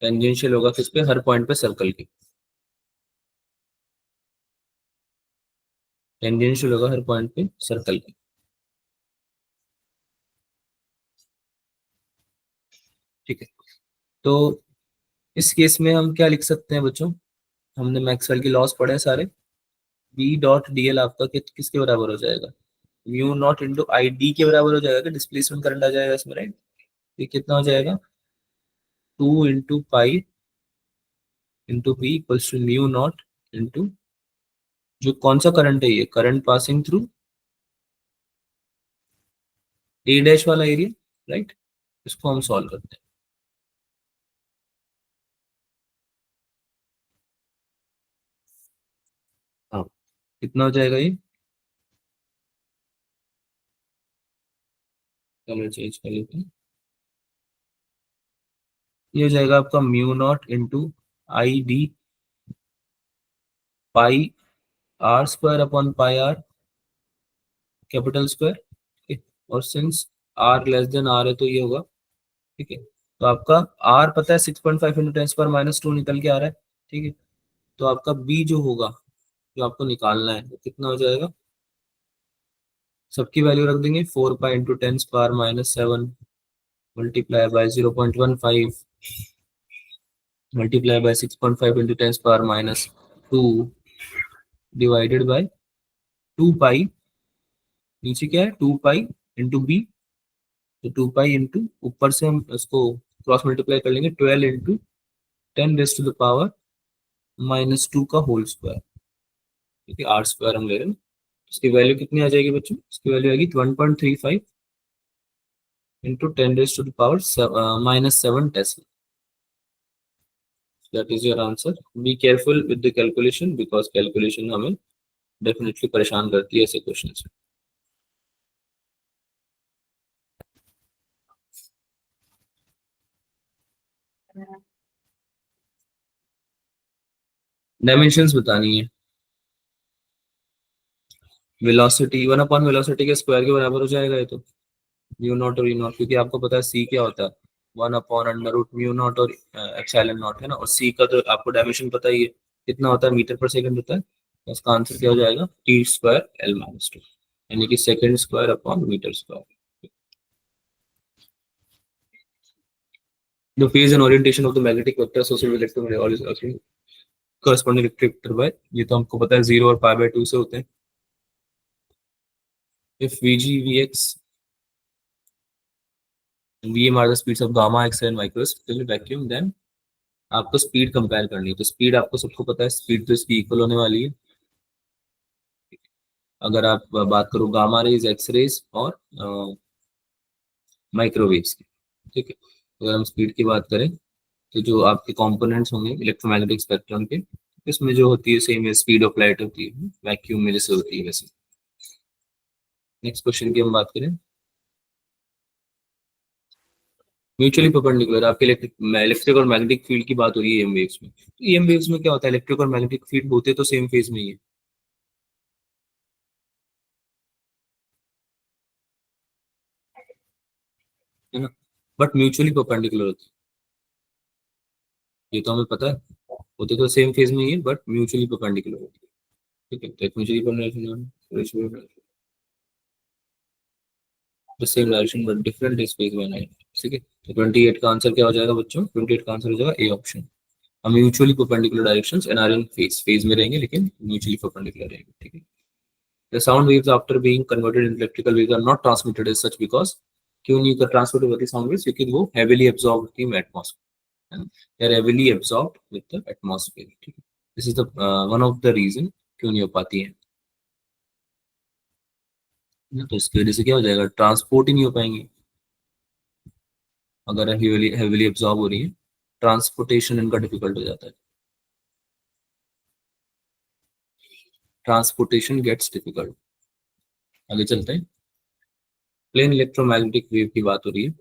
टेंजेंशियल होगा किस पे, हर पॉइंट पे सर्कल की, टेंजेंशियल होगा हर पॉइंट पे सर्कल की, ठीक है। तो इस केस में हम क्या लिख सकते हैं बच्चों, हमने मैक्सवेल की लॉस पढ़े हैं सारे। बी डॉट डी एल आपका किसके बराबर हो जाएगा, mu naught into I D के बराबर हो जाएगा, कि डिस्प्लेसमेंट करंट आ जाएगा इसमें, राइट। ये कितना हो जाएगा, 2 × pi into B equals to mu naught into, जो कौन सा करंट है, ये current passing through A dash वाला एरिया, राइट। इसको हम सॉल्व करते हैं। हाँ, कितना हो जाएगा ये, कलर चेंज कर लेते हैं। ये हो जाएगा आपका mu naught into I D pi r² upon pi R capital square, ठीक है। और since R less than R है तो ये होगा, ठीक है। तो आपका आर पता है 6.5 × 10⁻² निकल के आ रहा है, ठीक है। तो आपका बी जो होगा, जो आपको निकालना है, वो कितना हो जाएगा, सबकी वैल्यू रख देंगे, 4 × 10⁻⁷ multiply by 0.15 multiply by 6.5 × 10⁻² divided by 2 पाई, नीचे क्या है 2 पाई इंटू बी, तो 2 पाई इंटू, ऊपर से हम इसको क्रॉस मल्टीप्लाई कर लेंगे, 12 × 10⁻² का होल स्क्वायर, ठीक है, r² हम ले रहे हैं। इसकी वैल्यू कितनी आ जाएगी बच्चों, इसकी वैल्यू आएगी 1.35 into 10⁻⁻7 Tesla. That is your answer. Be careful with the calculation, because calculation हमें डेफिनेटली परेशान करती है ऐसे क्वेश्चन से। डायमेंशंस बतानी है, वेलोसिटी 1/वेलोसिटी के स्क्वायर के बराबर हो जाएगा ये तो, म्यू नॉट और ई नॉट, क्योंकि आपको पता है सी क्या होता है, 1/√म्यू नॉट और एप्सिलॉन नॉट है ना, और सी का तो आपको डायमेंशन पता ही है, कितना होता है, मीटर पर सेकंड होता है। तो इसका आंसर क्या हो जाएगा, T²L-2, यानी कि second square upon metre square. The phase and orientation of the magnetic vector associated with electromagnetic corresponding electric vector by, ये तो हमको पता है 0 और π/2 से होते हैं. If Vg, Vx, Vm are the speeds of gamma, x and microscopic vacuum, then आपको स्पीड कंपेयर करनी है. तो स्पीड आपको सबको पता है, स्पीड तो इसकी इक्वल होने वाली है. अगर आप बात करो गामा रेज, एक्स रेज और माइक्रोवेव्स की, ठीक है. अगर हम स्पीड की बात करें तो जो आपके कंपोनेंट्स होंगे इलेक्ट्रोमैग्नेटिक स्पेक्ट्रम के, इसमें जो होती है सेम है, स्पीड ऑफ लाइट होती है, वैक्यूम में जैसे होती है वैसे. नेक्स्ट क्वेश्चन की हम बात करें, म्यूचुअली परपेंडिकुलर आपके इलेक्ट्रिक और मैग्नेटिक फील्ड की बात हो रही है ईएम वेव्स में. तो ईएम वेव्स में क्या होता है, इलेक्ट्रिक और मैग्नेटिक फील्ड होते तो सेम फेज में ही है ना, बट म्यूचुअली परपेंडिकुलर होते हैं. ये तो हमें पता है, होते तो सेम फेज में ही है बट म्यूचुअली परपेंडिकुलर होते हैं. ठीक है, तो एक mutually perpendicular the same direction but different space बनाए. ठीक है, तो 28 का आंसर क्या हो जाएगा बच्चों, 28 का आंसर हो जाएगा ए ऑप्शन. हम mutually perpendicular directions and are in phase, phase में रहेंगे लेकिन म्यूचुअली परपेंडिकुलर रहेंगे. ठीक है. The sound waves after being converted into electrical waves are not transmitted as such because क्यों नहीं कर ट्रांसमिट होती साउंड वेव्स, क्योंकि वो heavily absorbed होती है atmosphere. they are heavily absorbed with the atmosphere. ठीक है, this is the one of the reason क्यों नहीं हो पाती है. तो इसकी वजह से क्या हो जाएगा, ट्रांसपोर्ट ही नहीं हो पाएंगे. अगर हेवीली एब्जॉर्ब हो रही है, ट्रांसपोर्टेशन इनका डिफिकल्ट हो जाता है. Transportation gets difficult. आगे चलते हैं. प्लेन इलेक्ट्रोमैग्नेटिक वेव की बात हो रही है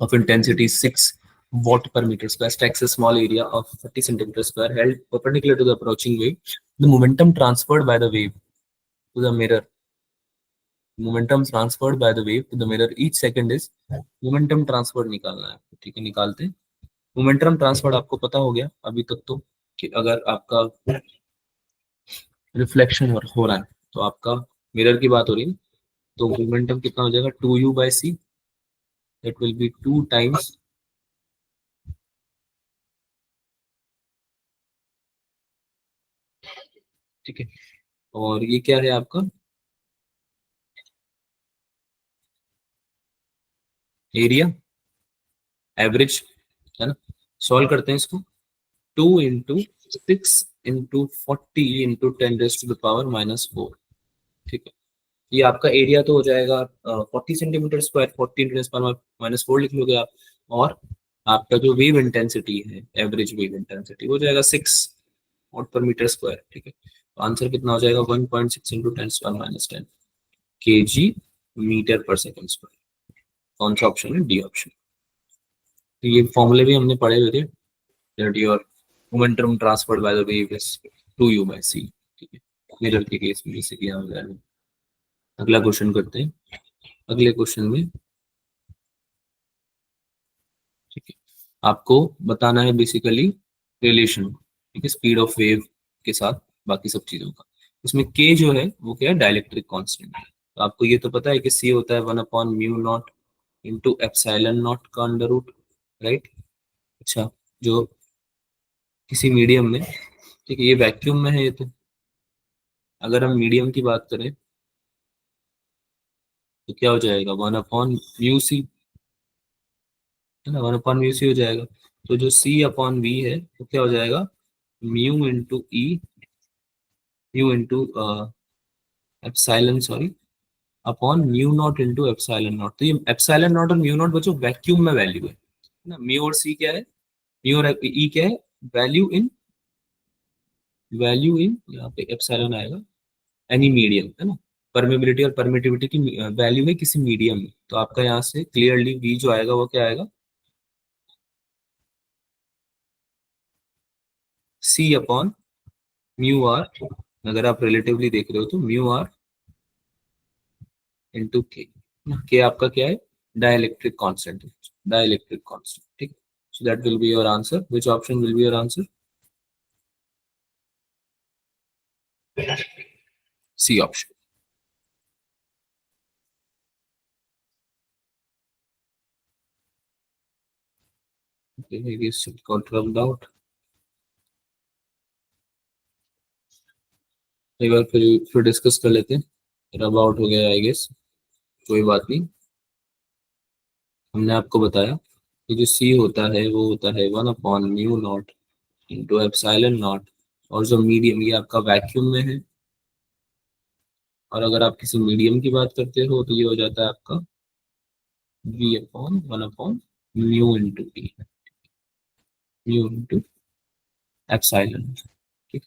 of intensity 6 watt per meter square stacks a small area of 30 centimeter square held perpendicular to the approaching wave. The momentum transferred by the wave to the mirror, momentum transferred by the wave to the mirror each second is, momentum transferred निकालना है. ठीक है, निकालते हैं. Momentum transfer आपको पता हो गया अभी तक तो, कि अगर आपका रिफ्लेक्शन हो रहा है तो आपका मिरर की बात हो रही है, तो मोमेंटम कितना हो जाएगा, 2u/c, that will B 2 times. ठीक है, और ये क्या है आपका एरिया एवरेज, है ना. सॉल्व करते हैं इसको. 2 into 6 into 40 into 10 raised to the power -4. ठीक है, ये आपका एरिया तो हो जाएगा 40 सेंटीमीटर स्क्वायर, 40 × 10⁻⁴ लिख लोगे आप. और आपका जो वेव इंटेंसिटी है, एवरेज वेव इंटेंसिटी हो जाएगा 6 watt/मीटर स्क्वायर. ठीक है, तो आंसर कितना हो जाएगा, 1.6 × 10⁻⁻10 kg/मीटर/सेकंड स्क्वायर. कौन सा ऑप्शन है, डी ऑप्शन. तो ये फॉर्मूले भी हमने पढ़े हुए थे, that your momentum transferred by the wave is 2u/c. ठीक है, मिरर के केस में जैसे किया हो जाएगा. अगला क्वेश्चन करते हैं. अगले क्वेश्चन में, ठीक है, आपको बताना है बेसिकली रिलेशन, ठीक है, स्पीड ऑफ वेव के साथ बाकी सब चीजों का. उसमें k जो है वो क्या है, डाइलेक्ट्रिक कांस्टेंट है. तो आपको ये तो पता है कि c होता है 1/μ0 इंटू एप्सिलॉन नॉट का अंडर रूट, राइट. अच्छा, जो किसी मीडियम में, ठीक है, ये वैक्यूम में है ये तो. अगर हम मीडियम की बात करें तो क्या हो जाएगा, 1/μc, है ना, 1/μc हो जाएगा. तो जो c/v है वो क्या हो जाएगा, mu into epsilon, sorry, upon mu naught into epsilon not. तो ये एप्सिलॉन नॉट और म्यू नॉट बच्चों वैक्यूम में वैल्यू है ना. म्यू और सी क्या है, म्यू और ई क्या है, वैल्यू इन, यहाँ पे एप्सिलॉन आएगा एनी मीडियम, है ना. परमेबिलिटी और परमिटिविटी की वैल्यू है किसी मीडियम में. तो आपका यहाँ से क्लियरली वी जो आएगा वो क्या आएगा, c/μr. अगर आप रिलेटिवली देख रहे हो तो μr इंटू के आपका क्या है, डाइलेक्ट्रिक कांस्टेंट. डाइलेक्ट्रिक कांस्टेंट, ठीक. So that will be your answer. Which option will be your answer, C option. Okay, maybe it's got rubbed out. एक बार फिर डिस्कस कर लेते हैं। रब आउट हो गया आई गेस, कोई बात नहीं। हमने आपको बताया कि जो सी होता है वो होता है 1/μ0 इंटू एप्सिलॉन नॉट, और जो मीडियम ये आपका वैक्यूम में है, और अगर आप किसी मीडियम की बात करते हो तो ये हो जाता है आपका V/1/μ into T, mu into epsilon. ठीक।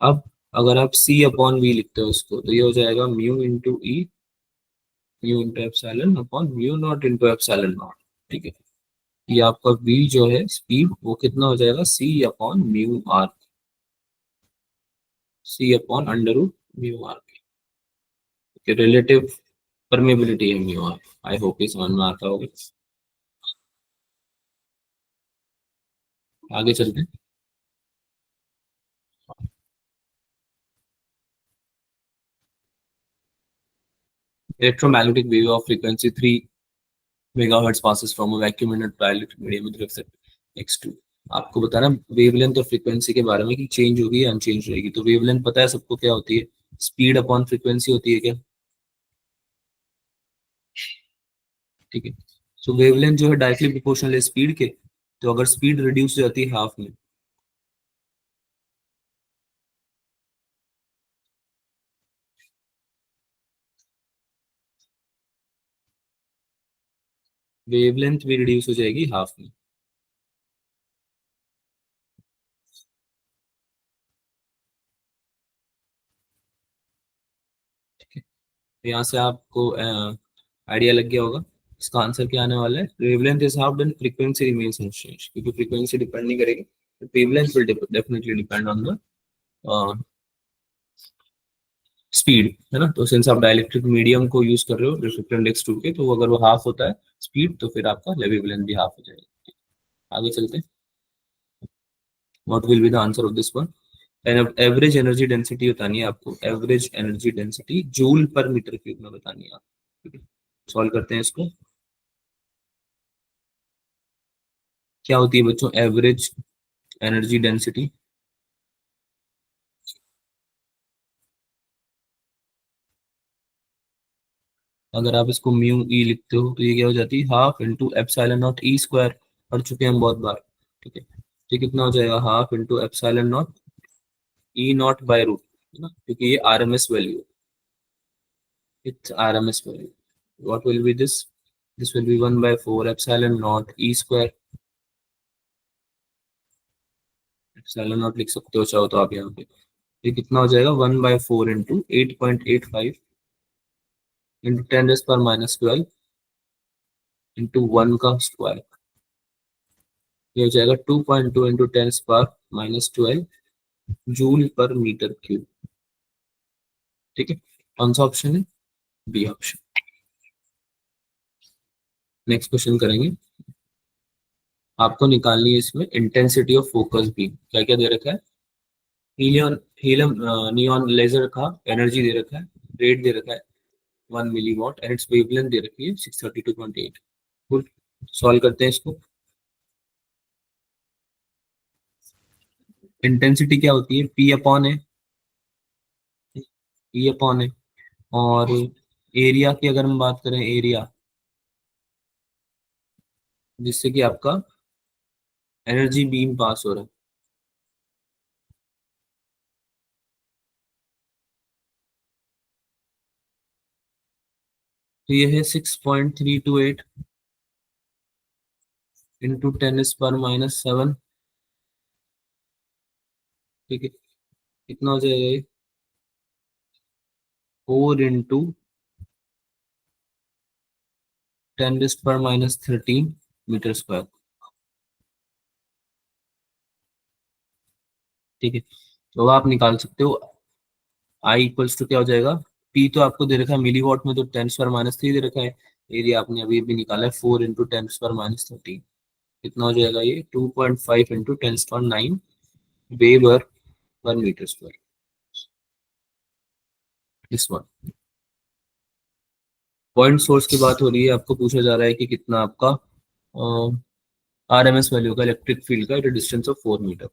अब अगर आप C/V लिखते हो उसको तो ये हो जाएगा mu into E, mu into epsilon upon μ0 into epsilon naught. ठीक है। ये आपका V जो है स्पीड वो कितना हो जाएगा C/μr, C/√μr की रिलेटिव परमेबिलिटी है म्यू आर। आई होप ये समझ में आता होगा। आगे चलते हैं। Electromagnetic wave of frequency 3 megahertz passes from a vacuum in a dielectric medium with reflected x2। आपको बताना वेवलेंथ और फ्रीक्वेंसी के बारे में कि चेंज होगी या अनचेंज रहेगी। तो वेवलेंथ पता है सबको क्या होती है, स्पीड अपॉन फ्रीक्वेंसी होती है क्या? ठीक है। सो वेवलेंथ जो है डायरेक्टली प्रोपोर्शनल है स्पीड के। तो अगर स्पीड रिड्यूस हो जाती है हाफ में, वेवलेंथ भी रिड्यूस हो जाएगी हाफ में। ठीक है। तो यहाँ से आपको आइडिया लग गया होगा इसका आंसर क्या आने वाला है। Wavelength is half then frequency remains unchanged, क्योंकि फ्रीक्वेंसी डिपेंड नहीं करेगी, wavelength will definitely depend on the speed, है ना। तो सिंस आप डाइलेक्ट्रिक मीडियम को यूज कर रहे हो रिफ्लेक्टर x2 के, तो अगर वो हाफ होता है स्पीड तो फिर आपका वेवलेंथ भी हाफ हो जाएगा। आगे चलते हैं। What will be the answer of this one. Average energy density बतानी है आपको, average energy density joule per metre cube में बतानी है आपको। सॉल्व करते हैं इसको। क्या होती है बच्चों एवरेज एनर्जी डेंसिटी? अगर आप इसको म्यू ई लिखते हो तो ये क्या हो जाती है half into epsilon naught E square. पढ़ चुके हैं हम बहुत बार। ठीक है। तो कितना हो जाएगा half into epsilon naught E naught by root, है ना, क्योंकि ये RMS value, it's RMS value. What will be this, this will be 1/4 epsilon naught E square. Epsilon naught लिख सकते हो चाहो तो आप यहाँ पे। ये कितना हो जाएगा 1/4 इंटू 8.85 इंटू 10⁻⁻12 इंटू 1 का स्क्वायर। ये हो जाएगा 2.2 इंटू 10⁻⁻12 जूल पर मीटर क्यूब। ठीक है। कौन सा ऑप्शन है? B option. नेक्स्ट क्वेश्चन करेंगे। आपको निकालनी है इसमें इंटेंसिटी ऑफ फोकस बीम। क्या क्या दे रखा है? हीलियन हीलियम नियॉन लेजर का एनर्जी दे रखा है, रेट दे रखा है 1 मिलीवॉट, एंड इट्स वेवलेंथ दे रखी है 632.8। गुड। सॉल्व करते हैं इसको। इंटेंसिटी क्या होती है? पी अपॉन है। और एरिया की अगर हम बात करें, एरिया जिससे कि आपका एनर्जी बीम पास हो रहा है, तो ये है 6.328 इंटू 10⁻⁻7। ठीक है। कितना हो जाएगा ये? 4 इंटू 10⁻13 मीटर स्क्वायर। ठीक है। तो आप निकाल सकते हो आई इक्वल्स टू क्या हो जाएगा। पी तो आपको दे रखा है मिलीवॉट में, तो 10⁻³ दे रखा है। एरिया आपने अभी अभी निकाला है 4 इंटू 10⁻13। कितना हो जाएगा ये 2.5 इंटू 10⁻9 वेबर पर मीटर स्क्वायर। इस वन पॉइंट सोर्स की बात हो रही है, आपको पूछा जा रहा है कि कितना आपका आरएमएस वैल्यू का इलेक्ट्रिक फील्ड का डिस्टेंस ऑफ 4 मीटर।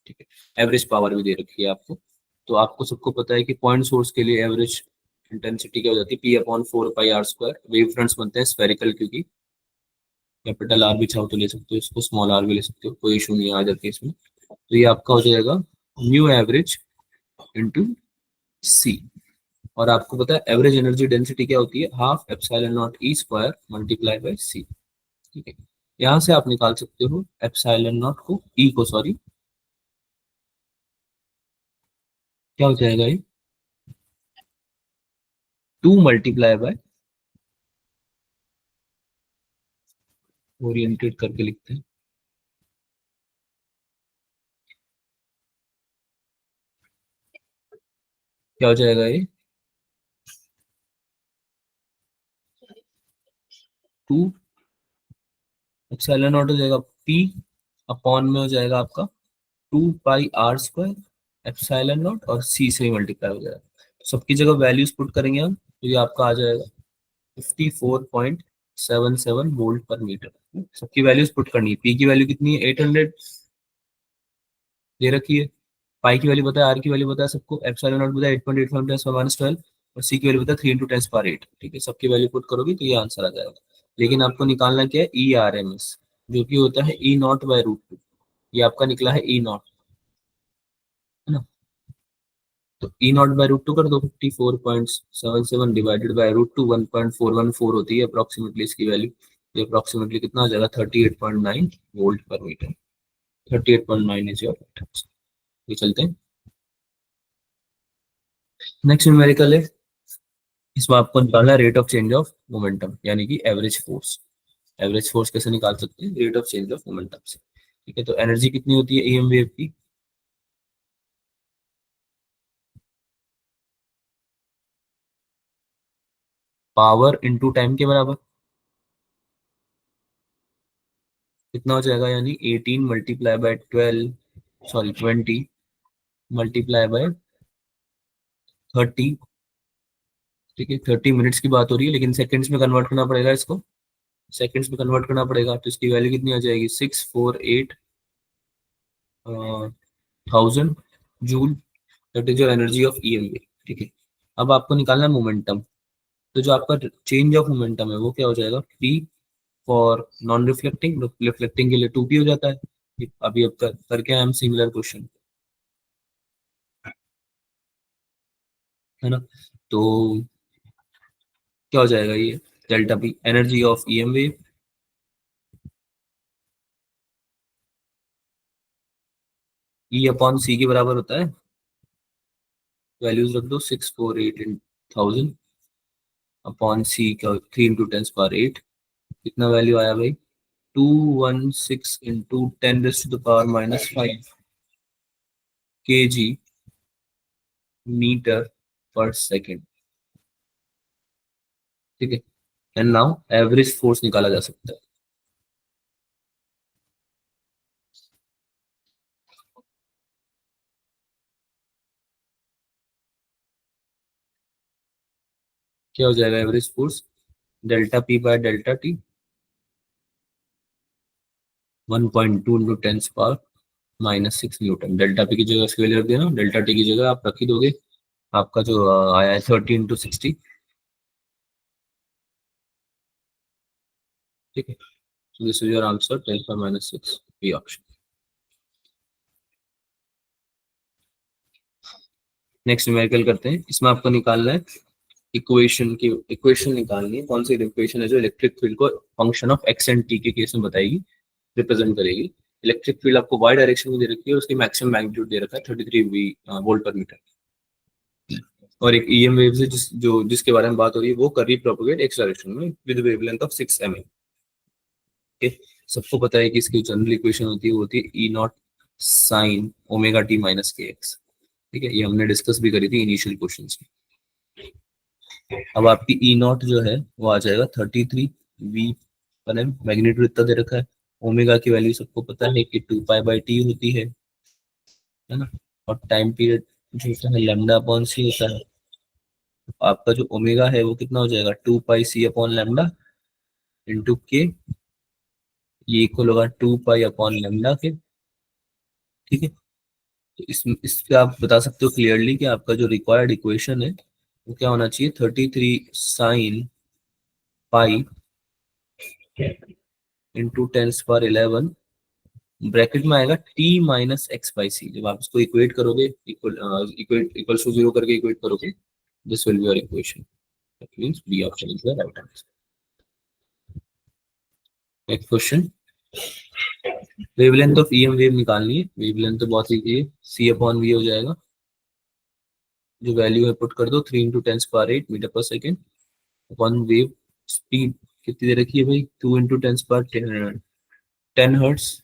ठीक है। एवरेज पावर भी दे रखी है आपको। तो आपको सबको पता है कि पॉइंट सोर्स के लिए एवरेज इंटेंसिटी क्या हो जाती है, P upon 4 pi R square. Wave fronts बनते हैं स्फेरिकल, क्योंकि कैपिटल आर भी चाहो तो ले सकते हो इसको, स्मॉल आर भी ले सकते हो, कोई इशू नहीं आ जाती इसमें। तो ये आपका हो जाएगा म्यू एवरेज इंटू सी। और आपको पता है एवरेज एनर्जी डेंसिटी क्या होती है, half epsilon naught E square multiply by C. ठीक है, यहाँ से आप निकाल सकते हो एप्सिलॉन नॉट को, ई को सॉरी, क्या हो जाएगा ये 2 मल्टीप्लाई बाय, ओरिएंटेड करके लिखते हैं, क्या हो जाएगा ये 2 एप्सिलॉन नॉट हो जाएगा पी अपॉन में हो जाएगा आपका 2 पाई आर स्क्वायर एप्सिलॉन नॉट, और सी से मल्टीप्लाई हो जाएगा। सबकी जगह वैल्यूज पुट करेंगे हम, तो ये आपका आ जाएगा 54.77 वोल्ट पर मीटर। सबकी वैल्यूज पुट करनी है। पी की वैल्यू कितनी है 800 दे रखी है, पाई की वैल्यू पता है, आर की वैल्यू पता है सबको, एप्सिलॉन नॉट पता है 8.85 × 10⁻12, और सी की वैल्यू पता है 3 × 10⁻8। ठीक है, सबकी वैल्यू पुट करोगे तो ये आंसर आ जाएगा। लेकिन आपको निकालना क्या है, ई आर एम एस, जो कि होता है E naught by root two. ये आपका निकला है ई नॉट, है ना। तो ई नॉट बाय रूट टू कर दो, 54.77 डिवाइडेड बाय रूट टू 1.414 होती है अप्रोक्सीमेटली इसकी वैल्यू। ये अप्रोक्सीमेटली कितना आ जाएगा 38.9 volt per metre. 38.9 is your. ये चलते हैं नेक्स्ट न्यूमेरिकल है। इसमें आपको निकालना है rate of change of momentum, यानी कि एवरेज फोर्स। एवरेज फोर्स कैसे निकाल सकते हैं, rate of change of momentum से। ठीक है, तो एनर्जी कितनी होती है ईएम वेव की, पावर इनटू टाइम के बराबर। कितना हो जाएगा, यानी 18 multiply by 12, sorry 20 multiply by 30। ठीक है, 30 मिनट्स की बात हो रही है, लेकिन सेकंड्स में कन्वर्ट करना पड़ेगा इसको, सेकंड्स में कन्वर्ट करना पड़ेगा। तो इसकी वैल्यू कितनी आ जाएगी 648,000 joule. That is your energy of EMB. ठीक है, अब आपको निकालना है मोमेंटम। तो जो आपका चेंज ऑफ मोमेंटम है वो क्या हो जाएगा, P for non reflecting, reflecting के लिए 2p हो जाता है। अभी अब करके आए हम सिमिलर क्वेश्चन, है ना। तो क्या हो जाएगा ये delta P, energy of EM wave, E upon C के बराबर होता है। वैल्यूज रख दो, 648,000 अपॉन सी का 3 × 10⁻8। कितना वैल्यू आया भाई, 216 इंटू 10⁻⁻5 kg मीटर पर सेकेंड। ठीक है, एंड नाउ एवरेज फोर्स निकाला जा सकता है। क्या हो जाएगा average force, delta P by delta T, 1.2 into 10⁻⁻6 Newton. Delta P की जगह इसकी वैल्यू रख देना, डेल्टा टी की जगह आप रख ही दोगे। आपका जो आया है 30 × 60। ठीक है, so this is your answer 10⁻⁻6 B option. Next numerical करते हैं। इसमें आपको निकालना है इक्वेशन निकालनी है। कौन सी इक्वेशन है जो इलेक्ट्रिक फील्ड को function of x and T के केस में बताएगी, रिप्रेजेंट करेगी। इलेक्ट्रिक फील्ड आपको वाई डायरेक्शन में दे रखी है, उसकी मैक्सिमम मैग्नीट्यूड दे रखा है 33 वोल्ट पर मीटर। और एक ईएम वेव से जिसके बारे में बात हो रही है, वो कर रही प्रोपोगेट एक्स डायरेक्शन में विद वेवलेंथ ऑफ 6 mm। सबको पता है कि इसकी जनरल इक्वेशन होती है, वो होती है E naught sine omega t minus k x. ठीक है, ये हमने डिस्कस भी करी थी इनिशियल क्वेश्चन में। अब आपकी ई नॉट जो है वो आ जाएगा 33 पर एम, मैग्नीट्यूड इतना दे रखा है। ओमेगा की वैल्यू सबको पता है कि 2 पाई/t होती है ना। और टाइम पीरियड जो होता है लैम्डा अपॉन सी होता है। आपका जो ओमेगा है वो कितना हो जाएगा 2 पाई c अपॉन लैम्डा इंटू के, ये इक्वल होगा 2 पाई अपॉन लैम्डा के। ठीक है, तो इससे आप बता सकते हो क्लियरली कि आपका जो रिक्वायर्ड इक्वेशन है वो क्या होना चाहिए, 33 sin पाई इंटू 10⁻11 ब्रैकेट में आएगा t - x/c। जब आप इसको इक्वेट करोगे, इक्वल टू जीरो करके इक्वेट करोगे, this will be your equation. That means B option is the right answer. Next question, wavelength of EM wave निकालनी है। वेवलेंथ तो बहुत इजी है, c/v हो जाएगा। जो वैल्यू है पुट कर दो, 3 × 10⁸ मीटर पर सेकेंड। वन वेव स्पीड कितनी दे रखी है भाई, 2 × 10⁻10 हर्ट्स,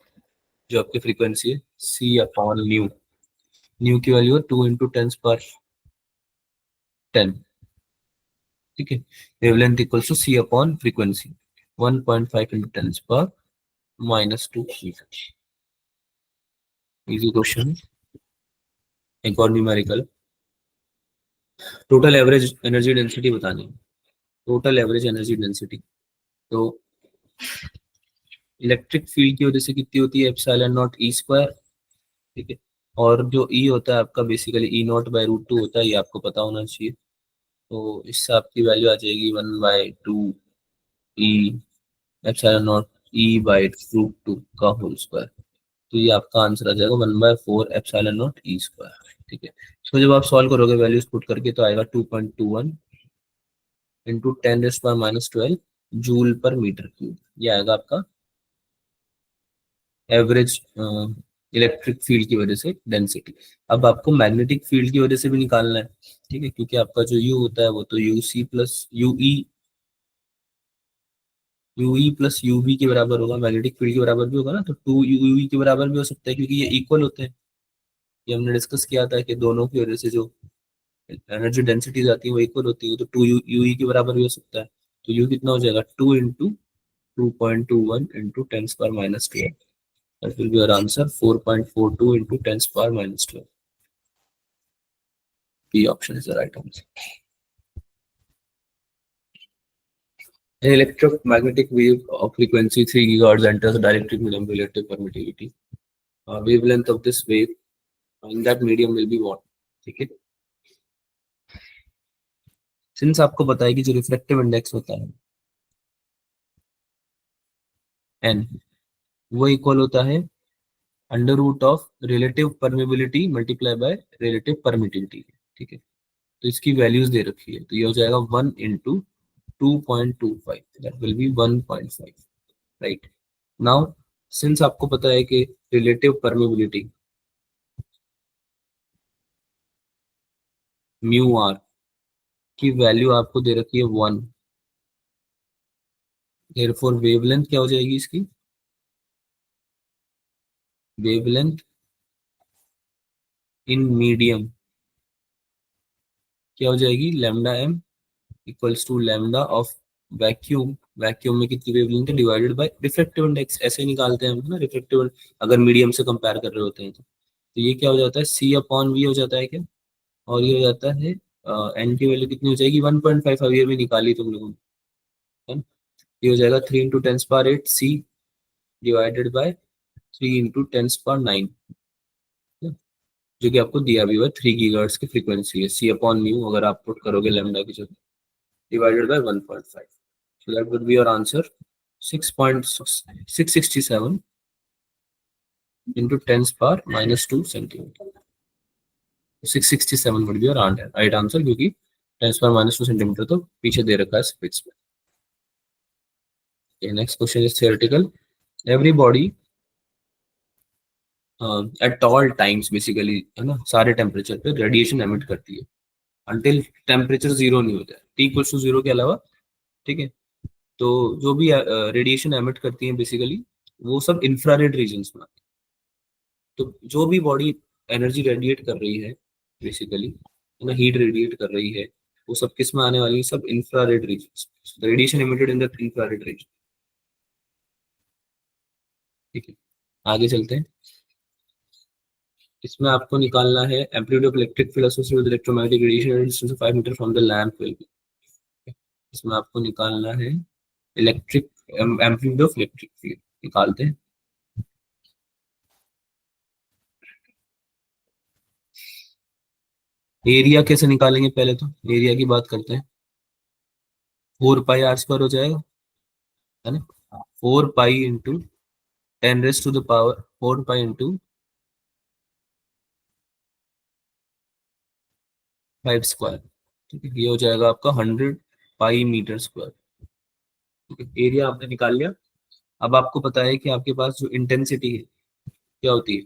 जो आपकी फ्रीक्वेंसी है। c/न्यू, न्यू की वैल्यू है 2 × 10⁻10। ठीक है, wavelength equals to frequency, 1.5 × 10⁻²। Easy question. एक और numerical, total average energy density बतानी है। टोटल एवरेज एनर्जी डेंसिटी तो इलेक्ट्रिक फील्ड की वजह से कितनी होती है, ε0 E²। ठीक है, और जो ई होता है आपका बेसिकली E0/√2 होता है, ये आपको पता होना चाहिए। तो इससे आपकी वैल्यू आ जाएगी 1/2 E ε0 E/√2 का होल स्क्वायर। तो ये आपका आंसर आ जाएगा 1/4 ε0 E²। ठीक है, इसको जब आप सॉल्व करोगे वैल्यूज पुट करके तो आएगा 2.21 इंटू 10⁻⁻12 जूल पर मीटर क्यूब। ये आएगा आपका एवरेज इलेक्ट्रिक फील्ड की वजह से डेंसिटी। अब आपको मैग्नेटिक फील्ड की वजह से भी निकालना है। ठीक है, क्योंकि आपका जो यू होता है वो तो यूई प्लस यूवी के बराबर होगा, मैग्नेटिक फील्ड के बराबर भी होगा ना, तो 2 यूई के बराबर भी हो सकता है, क्योंकि ये इक्वल होते हैं। ये हमने डिस्कस किया था कि दोनों की वजह से जो एनर्जी डेंसिटीज आती है वो इक्वल होती है, तो 2 यूई के बराबर भी हो सकता है। तो यू कितना हो जाएगा, 2 × 2.21 × 10⁻²। That will be your answer, 4.42 into 10⁻²। B option is the right answer. An electromagnetic wave of frequency 3 GHz enters a dielectric medium relative permittivity. Wavelength of this wave in that medium will be what? ठीक है, since आपको पता है कि जो reflective index होता है n, वो इक्वल होता है √of relative permeability multiply by relative permittivity. ठीक है, तो इसकी वैल्यूज दे रखी है, तो ये हो जाएगा 1 into 2.25, that will B 1.5। Right, now since आपको पता है कि रिलेटिव परमिबिलिटी म्यू आर की वैल्यू आपको दे रखी है 1, देयरफॉर वेवलेंथ क्या हो जाएगी इसकी, वेवलेंथ इन मीडियम क्या हो जाएगी, lambda M equals to lambda of vacuum. Vacuum में कितनी वेवलेंथ है डिवाइडेड बाय रिफ्लेक्टिव इंडेक्स, ऐसे निकालते हैं हम ना रिफ्लेक्टिव, अगर मीडियम से कंपेयर कर रहे होते हैं तो ये क्या हो जाता है, c/v हो जाता है क्या, और ये हो जाता है एन की वैल्यू कितनी हो जाएगी, 1.5। अब ये भी निकाली तुम लोगों ने, है ना? ये हो जाएगा 3 × 10⁸ c डिवाइडेड बाय 3 × 10⁹, जो कि आपको दिया भी हुआ है 3 GHz की फ्रीक्वेंसी है। c/μ अगर आप पुट करोगे लैम्डा की जगह, divided by 1.5, so that would be your answer, 6.667 into 10⁻² centimetre. 667 would be your right answer, क्योंकि 10⁻² सेंटीमीटर तो पीछे दे रखा है स्पेस में। Next question is theoretical. Every body at all times basically, है ना, सारे टेम्परेचर पे रेडिएशन एमिट करती है अंटिल टेम्परेचर जीरो नहीं होता है, T = 0 के अलावा। ठीक है, तो जो भी रेडिएशन एमिट करती है बेसिकली वो सब इंफ्रारेड रीजन्स में आती है। तो जो भी बॉडी एनर्जी रेडिएट कर रही है बेसिकली, है ना, हीट रेडिएट कर रही है, वो सब किस में आने वाली है, सब infrared regions, radiation emitted in the infrared region. ठीक है, आगे चलते हैं। इसमें आपको निकालना है amplitude of electric field associated with electromagnetic radiation distance of 5 metre from the lamp will be. इसमें आपको निकालना है electric amplitude of electric field, निकालते हैं। एरिया कैसे निकालेंगे, पहले तो एरिया की बात करते हैं। 4 पाई r² हो जाएगा, है ना। 4 पाई इंटू 10⁻⁴ 4 पाई इंटू 5²। ठीक है, ये हो जाएगा आपका 100 पाई मीटर²। ठीक है, एरिया आपने निकाल लिया। अब आपको पता है कि आपके पास जो इंटेंसिटी है क्या होती है,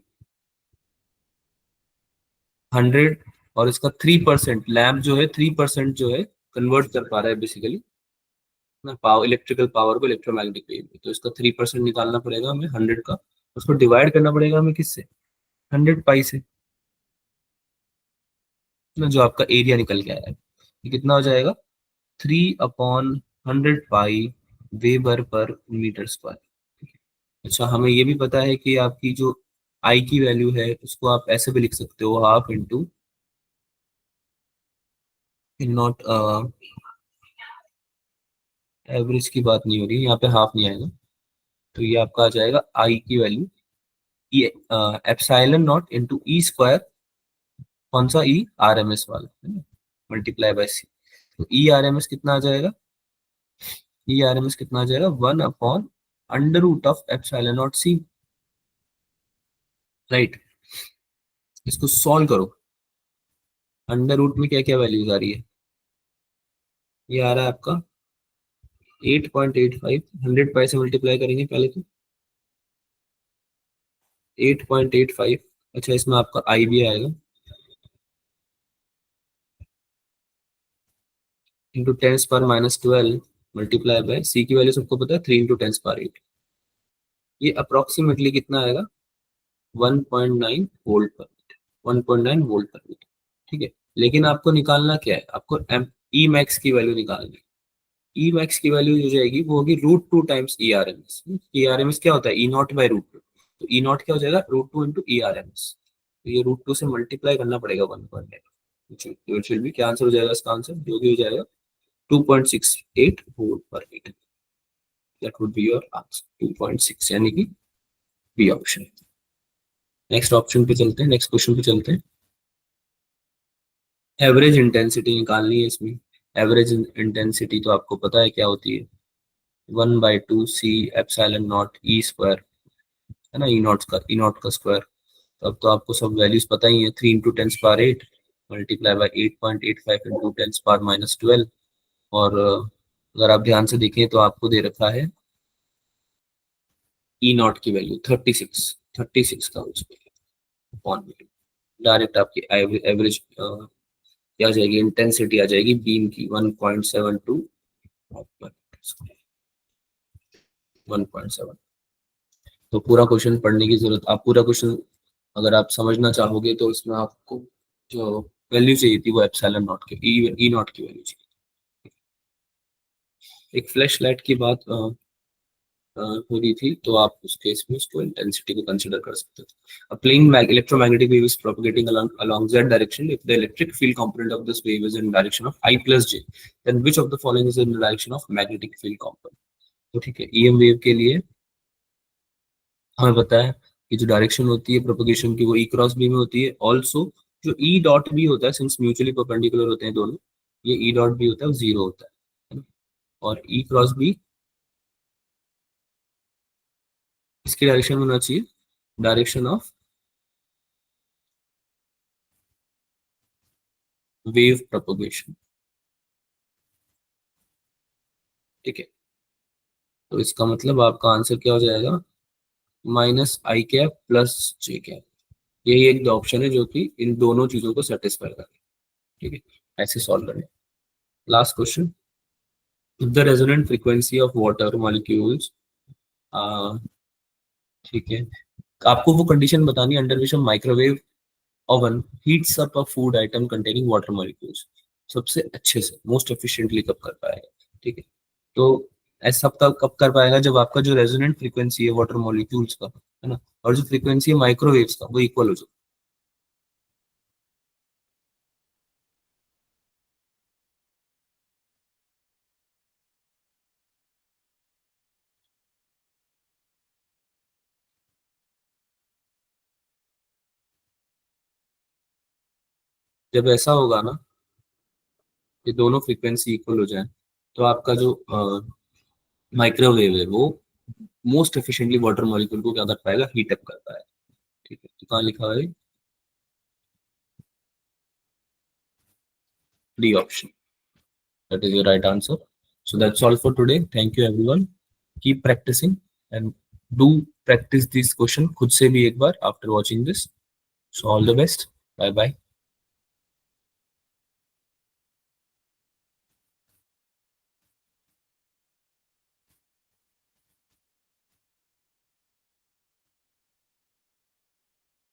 100, और इसका 3%, लैम्प जो है 3% जो है कन्वर्ट कर पा रहा है बेसिकली ना पावर, इलेक्ट्रिकल पावर को इलेक्ट्रोमैग्नेटिक वेव में। तो इसका 3% निकालना पड़ेगा हमें 100 का। उसको डिवाइड करना पड़ेगा हमें किससे, 100 पाई से ना, जो आपका एरिया निकल के आया है। ये कितना हो जाएगा, 3/100 पाई वेबर पर मीटर स्क्वायर। अच्छा, हमें ये भी पता है कि आपकी जो आई की वैल्यू है उसको आप ऐसे भी लिख सकते हो, हाफ इंटू नॉट, एवरेज की बात नहीं हो रही यहाँ पे, हाफ नहीं आएगा। तो ये आपका आ जाएगा आई की वैल्यू, ये epsilon not into E square, कौन सा ई, आर एम एस वाला है ना, मल्टीप्लाई बाय सी। तो ई आर एम एस कितना आ जाएगा, ई आर एम एस कितना आ जाएगा, 1/√ऑफ एप्सिलॉन नॉट सी। राइट, इसको सॉल्व करो। अंडर रूट में क्या क्या वैल्यूज आ रही है, ये आ रहा है आपका 8.85, 100 पाई से मल्टीप्लाई करेंगे पहले तो, 8.85। अच्छा, इसमें आपका आई भी आएगा, इंटू 10⁻⁻12 मल्टीप्लाई बाय सी की वैल्यू सबको पता है, 3 × 10⁻8। ये अप्रोक्सीमेटली कितना आएगा, 1.9 वोल्ट पर, 1.9 वोल्ट पर मीटर। ठीक है, लेकिन आपको निकालना क्या है, आपको एम ई मैक्स की वैल्यू निकालनी है। ई मैक्स की वैल्यू जो जाएगी वो होगी √2 times E R M S. E R M S क्या होता है, E0/√2। तो E0 क्या हो जाएगा, √2 into E R M S. तो ये √2 से मल्टीप्लाई करना पड़ेगा 1.9। भी क्या आंसर हो जाएगा, इसका आंसर जो भी हो जाएगा 2.68 volt per metre. That would be your answer, 2.6, यानी कि बी ऑप्शन। नेक्स्ट ऑप्शन पे चलते हैं, नेक्स्ट क्वेश्चन पे चलते हैं। एवरेज इंटेंसिटी निकालनी है इसमें। एवरेज इंटेंसिटी तो आपको पता है क्या होती है, 1/2 C∈0 E², है ना, ई नॉट का स्क्वायर। अब तो आपको सब वैल्यूज पता ही है, 3 × 10⁻8 मल्टीप्लाई बाई 8.85 इंटू 10⁻⁻12। और अगर आप ध्यान से देखें तो आपको दे रखा है E0 की वैल्यू 36 का उस अपॉन, डायरेक्ट आपकी एवरेज क्या आ जाएगी, इंटेंसिटी आ जाएगी बीम की 1.72, 1.7। तो पूरा क्वेश्चन पढ़ने की जरूरत, आप पूरा क्वेश्चन अगर आप समझना चाहोगे तो इसमें आपको जो वैल्यू चाहिए थी वो एप्सिलॉन नॉट के, ई नॉट की वैल्यू चाहिए। एक फ्लैश लाइट की बात हो रही थी, तो आप उस केस में उसको इंटेंसिटी को कंसिडर कर सकते थे। A plane electromagnetic wave is propagating along z direction. If the electric field component of this wave is in direction of I plus j, then which of the following is in the direction of magnetic field component? तो ठीक है, EM wave के लिए हमें पता है कि जो डायरेक्शन होती है प्रोपगेशन की वो ई क्रॉस बी में होती है। ऑल्सो जो ई डॉट भी होता है, सिंस म्यूचुअली परपेंडिकुलर होते हैं दोनों, ये ई डॉट भी होता है वो जीरो होता है ना? और ई क्रॉस बी इसकी डायरेक्शन में होना चाहिए, डायरेक्शन ऑफ वेव प्रोपगेशन। ठीक है, तो इसका मतलब आपका आंसर क्या हो जाएगा, -i cap plus j cap. यही एक ऑप्शन है जो कि इन दोनों चीजों को सेटिस्फाई करे। ठीक है, ऐसे सॉल्व करें। Last question, if the resonant frequency of water molecules, ठीक है, आपको वो कंडीशन बतानी है under which microwave oven heats up a food item containing water molecules. सबसे अच्छे से मोस्ट एफिशिएंटली कब कर पाएगा। ठीक है, तो ऐसा कब कर पाएगा, जब आपका जो रेजोनेंट फ्रीक्वेंसी है वाटर मॉलिक्यूल्स का, है ना, और जो फ्रीक्वेंसी है माइक्रोवेव्स का, वो इक्वल हो जाए। जब ऐसा होगा ना कि दोनों फ्रीक्वेंसी इक्वल हो जाए, तो आपका जो माइक्रोवेव है वो मोस्ट एफिशिएंटली वाटर मॉलिक्यूल को क्या कर पाएगा, हीट अप कर पाएगा। ठीक है, तो कहाँ लिखा है? D option, that is your right answer. So that's all for today. Thank you everyone. Keep practicing and do practice this question खुद से भी एक बार after watching this. So all the best. Bye bye.